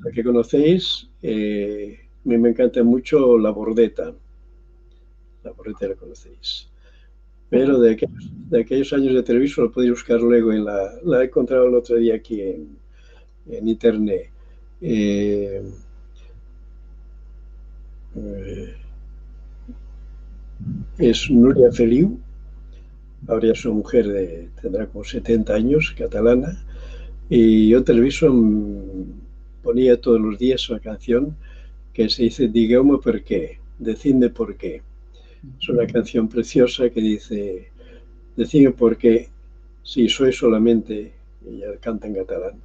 La que conocéis, a mí me encanta mucho La Bordeta. La Bordeta la conocéis. Pero de aquellos años de televisión lo podéis buscar luego la he encontrado el otro día aquí en internet. Eh, eh, es Núria Feliu, ahora ya es una mujer tendrá como 70 años, catalana, y yo en televisión ponía todos los días una canción que se dice Digueu-me per qué, decidme por qué. Es una canción preciosa que dice, decidme por qué, si soy solamente, ella canta en catalán,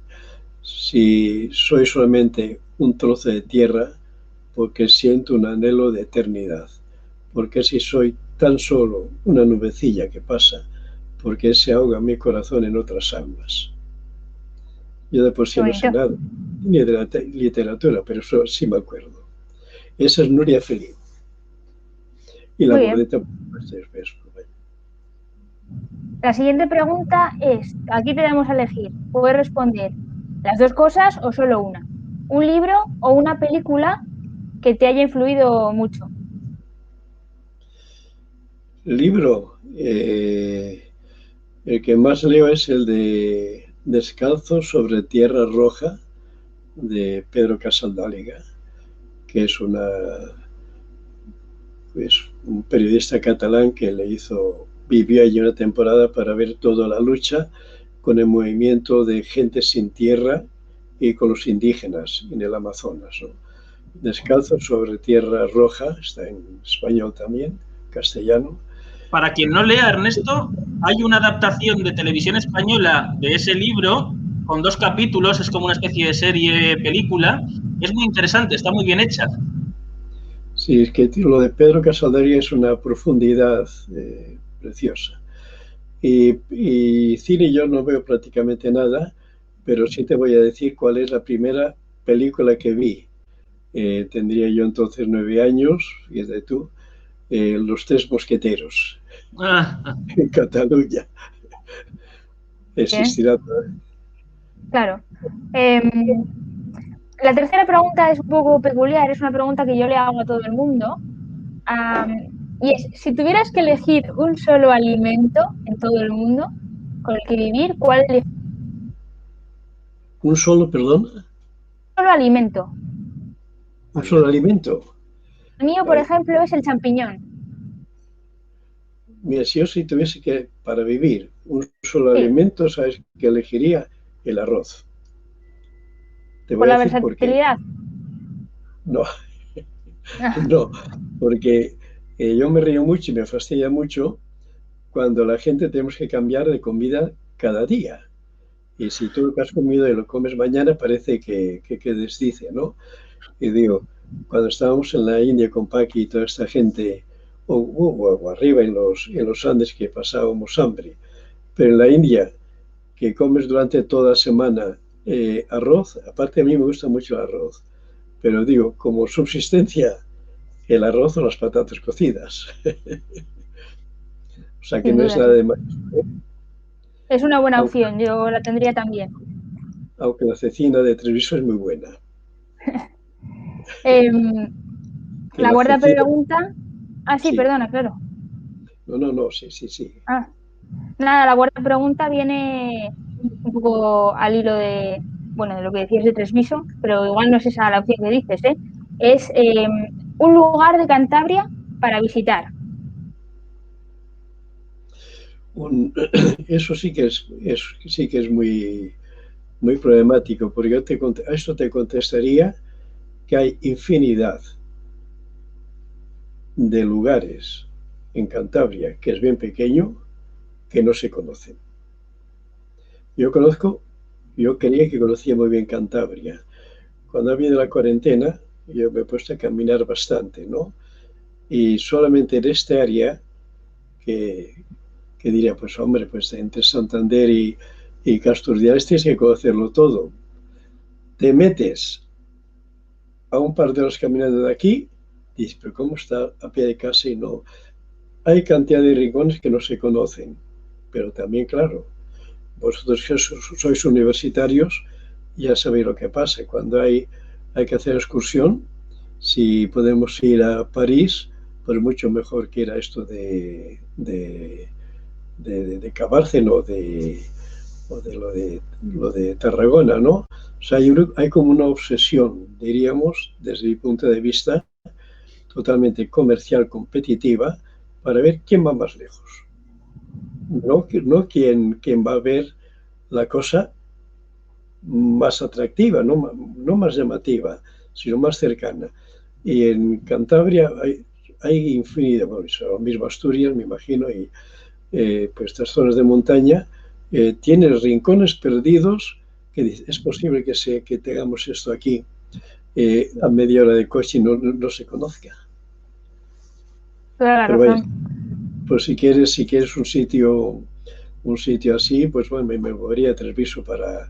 si soy solamente un trozo de tierra, porque siento un anhelo de eternidad. Porque si soy tan solo una nubecilla que pasa, porque se ahoga mi corazón en otras aguas. Yo de por Qué sí no sé bonito. nada, ni de la literatura, pero eso sí me acuerdo. Esa es Núria Feliu. Y La Muy bien. Bordeta, pues, es. La siguiente pregunta es, aquí te damos a elegir. Puedes responder las dos cosas o solo una. Un libro o una película que te haya influido mucho. Libro, el que más leo es el de Descalzo sobre tierra roja de Pedro Casaldáliga, que es un periodista catalán que vivió allí una temporada para ver toda la lucha con el movimiento de gente sin tierra y con los indígenas en el Amazonas, ¿no? Descalzo sobre tierra roja, está en español también, castellano. Para quien no lea, Ernesto, hay una adaptación de televisión española de ese libro con 2 capítulos, es como una especie de serie película. Es muy interesante, está muy bien hecha. Sí, es que lo de Pedro Casaldáliga es una profundidad preciosa. Y cine yo no veo prácticamente nada, pero sí te voy a decir cuál es la primera película que vi. Tendría yo entonces 9 años, fíjate tú, Los Tres Mosqueteros, Ah, en Cataluña. Bien, Existirá todavía. claro. Em, la tercera pregunta es un poco peculiar, es una pregunta que yo le hago a todo el mundo. Am, y es, si tuvieras que elegir un solo alimento en todo el mundo con el que vivir, ¿cuál elegirías? Un solo, perdón, Solo alimento. un solo alimento. El mío, por Ay, ejemplo, es el champiñón. mira, si yo si tuviese que, para vivir, un solo Sí, alimento, ¿sabes que elegiría? El arroz. Te por voy a la decir por qué. versatilidad. No, no, porque yo me río mucho y me fastidia mucho cuando la gente tenemos que cambiar de comida cada día. Y si tú lo que has comido y lo comes mañana, parece que desdice, ¿no? Y digo, cuando estábamos en la India con Paqui y toda esta gente, o arriba en los Andes que pasábamos hambre, pero en la India, que comes durante toda la semana arroz, aparte a mí me gusta mucho el arroz, pero digo, como subsistencia, el arroz o las patatas cocidas. O sea que Sin no es duda, nada sí. de más. Es una buena Aunque, opción, yo la tendría también. aunque la cecina de Treviso es muy buena. Em, Que la la cuarta cecina, pregunta. Ah, sí, sí. perdona, claro. No, no, no, sí, sí, sí. Ah, nada, la cuarta pregunta viene un poco al hilo de, bueno, de lo que decías de Tresviso, pero igual no es esa la opción que dices, ¿eh? Es un lugar de Cantabria para visitar. Eso sí que es muy problemático, porque a esto te contestaría que hay infinidad de lugares en Cantabria, que es bien pequeño, que no se conocen. Yo conozco Yo creía que conocía muy bien Cantabria. Cuando ha habido la cuarentena, yo me he puesto a caminar bastante, ¿no? Y solamente en este área, que, que diría, pues hombre, pues entre Santander y Casturdiales tienes que conocerlo todo. Te metes a un par de horas caminando de aquí, y dices, pero ¿cómo está a pie de casa y no? Hay cantidad de rincones que no se conocen, pero también, claro, vosotros que sois universitarios ya sabéis lo que pasa. Cuando hay que hacer excursión, si podemos ir a París, pues mucho mejor que ir a esto de Cabárceno o de lo de Tarragona, ¿no? O sea, hay como una obsesión, diríamos, desde mi punto de vista, totalmente comercial, competitiva, para ver quién va más lejos. No quién va a ver la cosa más atractiva, no más llamativa, sino más cercana. Y en Cantabria hay infinidad, bueno, lo mismo Asturias, me imagino, y pues estas zonas de montaña, tienes rincones perdidos que es posible que tengamos esto aquí a media hora de coche y no se conozca. Toda la Pero vaya, razón. pues si quieres un sitio así, pues bueno, me movería a Treviso por la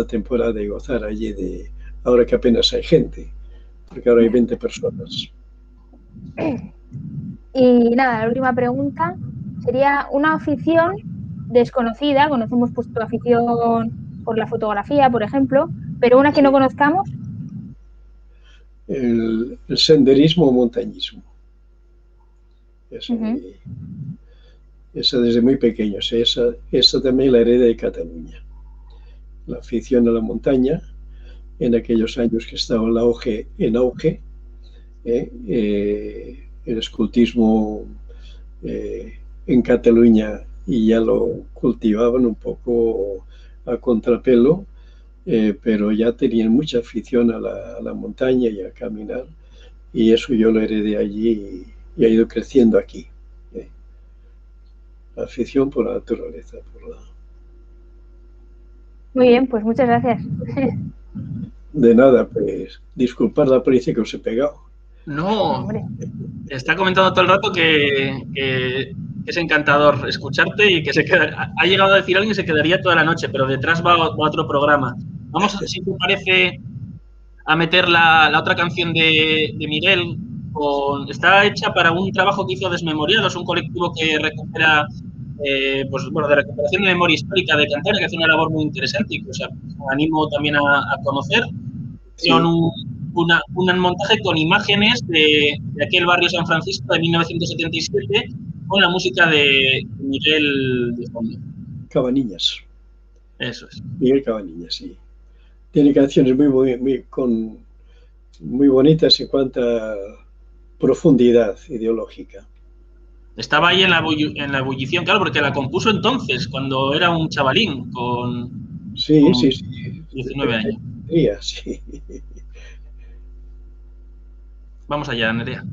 temporada y gozar allí ahora que apenas hay gente, porque ahora hay 20 personas. Y nada, la última pregunta sería una afición desconocida. Conocemos pues tu afición por la fotografía, por ejemplo, pero una que no Sí. conozcamos. El senderismo o montañismo. Eso, Uh-huh. esa desde muy pequeño. O sea, esa también la heredé de Cataluña. La afición a la montaña, en aquellos años que estaba en auge, el escultismo en Cataluña y ya lo cultivaban un poco a contrapelo, pero ya tenían mucha afición a la montaña y a caminar, y eso yo lo heredé allí y ha ido creciendo aquí. eh. Afición por la naturaleza. Muy bien, pues muchas gracias. De nada, pues disculpar la prisa que os he pegado. No, No, hombre. está comentando todo el rato que es encantador escucharte y que ha llegado a decir alguien que se quedaría toda la noche, pero detrás va otro programa. Vamos, si te parece, a meter la otra canción de Miguel. Está hecha para un trabajo que hizo Desmemoriados, un colectivo que recupera, pues bueno, de recuperación de memoria histórica de Cantabria, que hace una labor muy interesante y que os animo también a conocer. Hicieron Sí, un montaje con imágenes de aquel barrio San Francisco de 1977 con la música de Miguel de fondo. Cabanillas. Eso es. Miguel Cabanillas, sí. Tiene canciones muy bonitas en cuanto a profundidad ideológica. Estaba ahí en la ebullición, claro, porque la compuso entonces, cuando era un chavalín, Sí, con sí, sí. 19 años. Sí. Vamos allá, Nerea.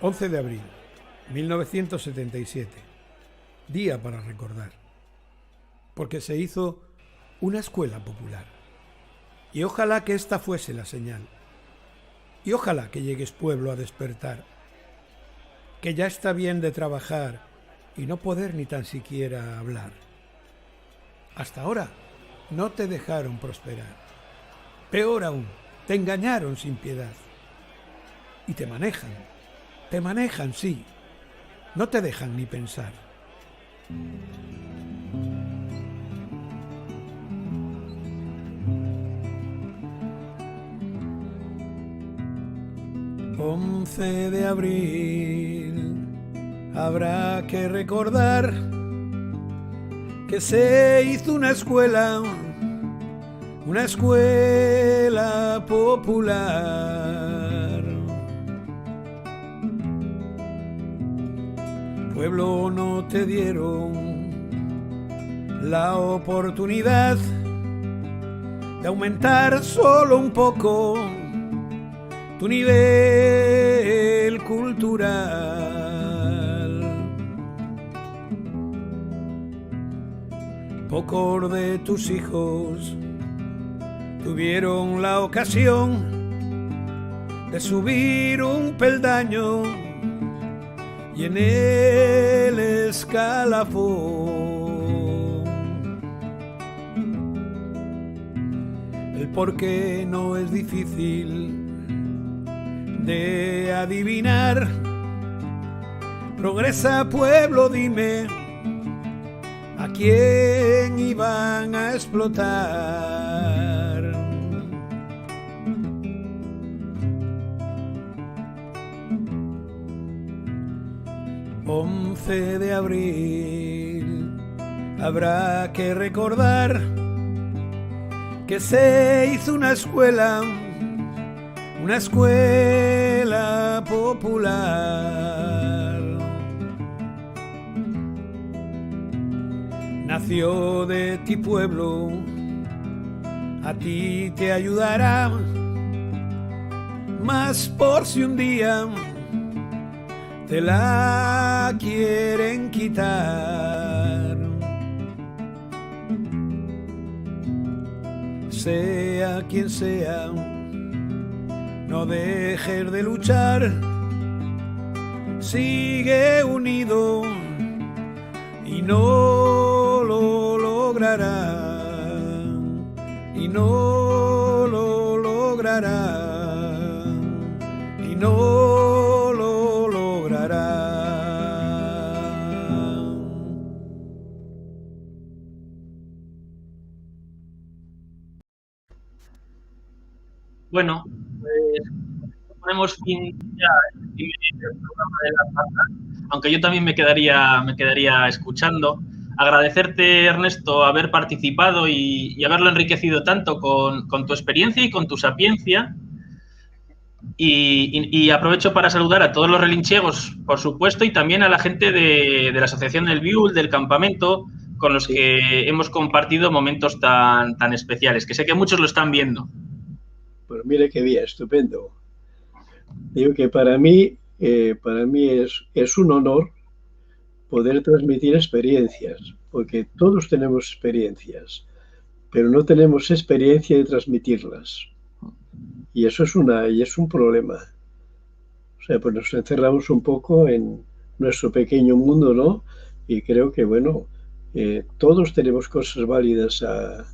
11 de abril, 1977. Día para recordar. Porque se hizo una escuela popular. Y ojalá que esta fuese la señal. Y ojalá que llegues, pueblo, a despertar. Que ya está bien de trabajar y no poder ni tan siquiera hablar. Hasta ahora no te dejaron prosperar. Peor aún, te engañaron sin piedad. Y te manejan, sí. No te dejan ni pensar. 11 de abril, habrá que recordar que se hizo una escuela popular. Pueblo, no te dieron la oportunidad de aumentar solo un poco tu nivel cultural. Pocos de tus hijos tuvieron la ocasión de subir un peldaño y en el escalafón. El porqué no es difícil de adivinar. Progresa, pueblo, dime a quién iban a explotar. «11 de abril, habrá que recordar que se hizo una escuela popular. Nació de ti, pueblo, a ti te ayudará, mas por si un día te la quieren quitar. Sea quien sea, no dejes de luchar, sigue unido y no lo logrará, y no lo logrará, y no lo logrará. Bueno, pues ponemos fin ya al primer programa de la tarde, aunque yo también me quedaría escuchando. Agradecerte, Ernesto, haber participado y haberlo enriquecido tanto con tu experiencia y con tu sapiencia. Y aprovecho para saludar a todos los relinchegos, por supuesto, y también a la gente de la Asociación del Biul, del campamento, con los que hemos compartido momentos tan especiales, que sé que muchos lo están viendo. Pues mire qué bien, estupendo. Digo que para mí es un honor poder transmitir experiencias, porque todos tenemos experiencias, pero no tenemos experiencia de transmitirlas. Y eso es un problema. O sea, pues nos encerramos un poco en nuestro pequeño mundo, ¿no? Y creo que, bueno, todos tenemos cosas válidas a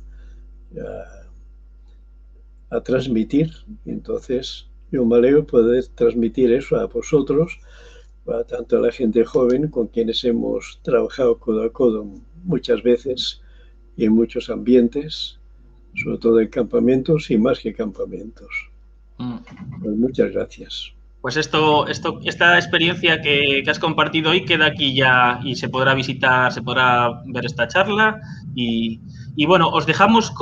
transmitir. Entonces, yo me alegro poder transmitir eso a vosotros, tanto a la gente joven con quienes hemos trabajado codo a codo muchas veces y en muchos ambientes, sobre todo en campamentos y más que campamentos. Pues muchas gracias. Pues esta experiencia que has compartido hoy queda aquí ya y se podrá visitar, se podrá ver esta charla. Y bueno, os dejamos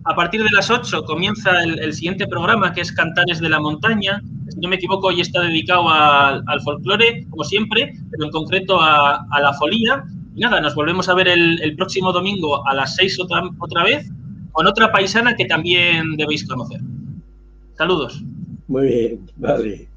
a partir de las 8 comienza el siguiente programa, que es Cantares de la Montaña. Si no me equivoco, hoy está dedicado al folclore, como siempre, pero en concreto a la folía. Y nada, nos volvemos a ver el próximo domingo a las 6 otra vez, con otra paisana que también debéis conocer. Saludos. Muy bien, vale.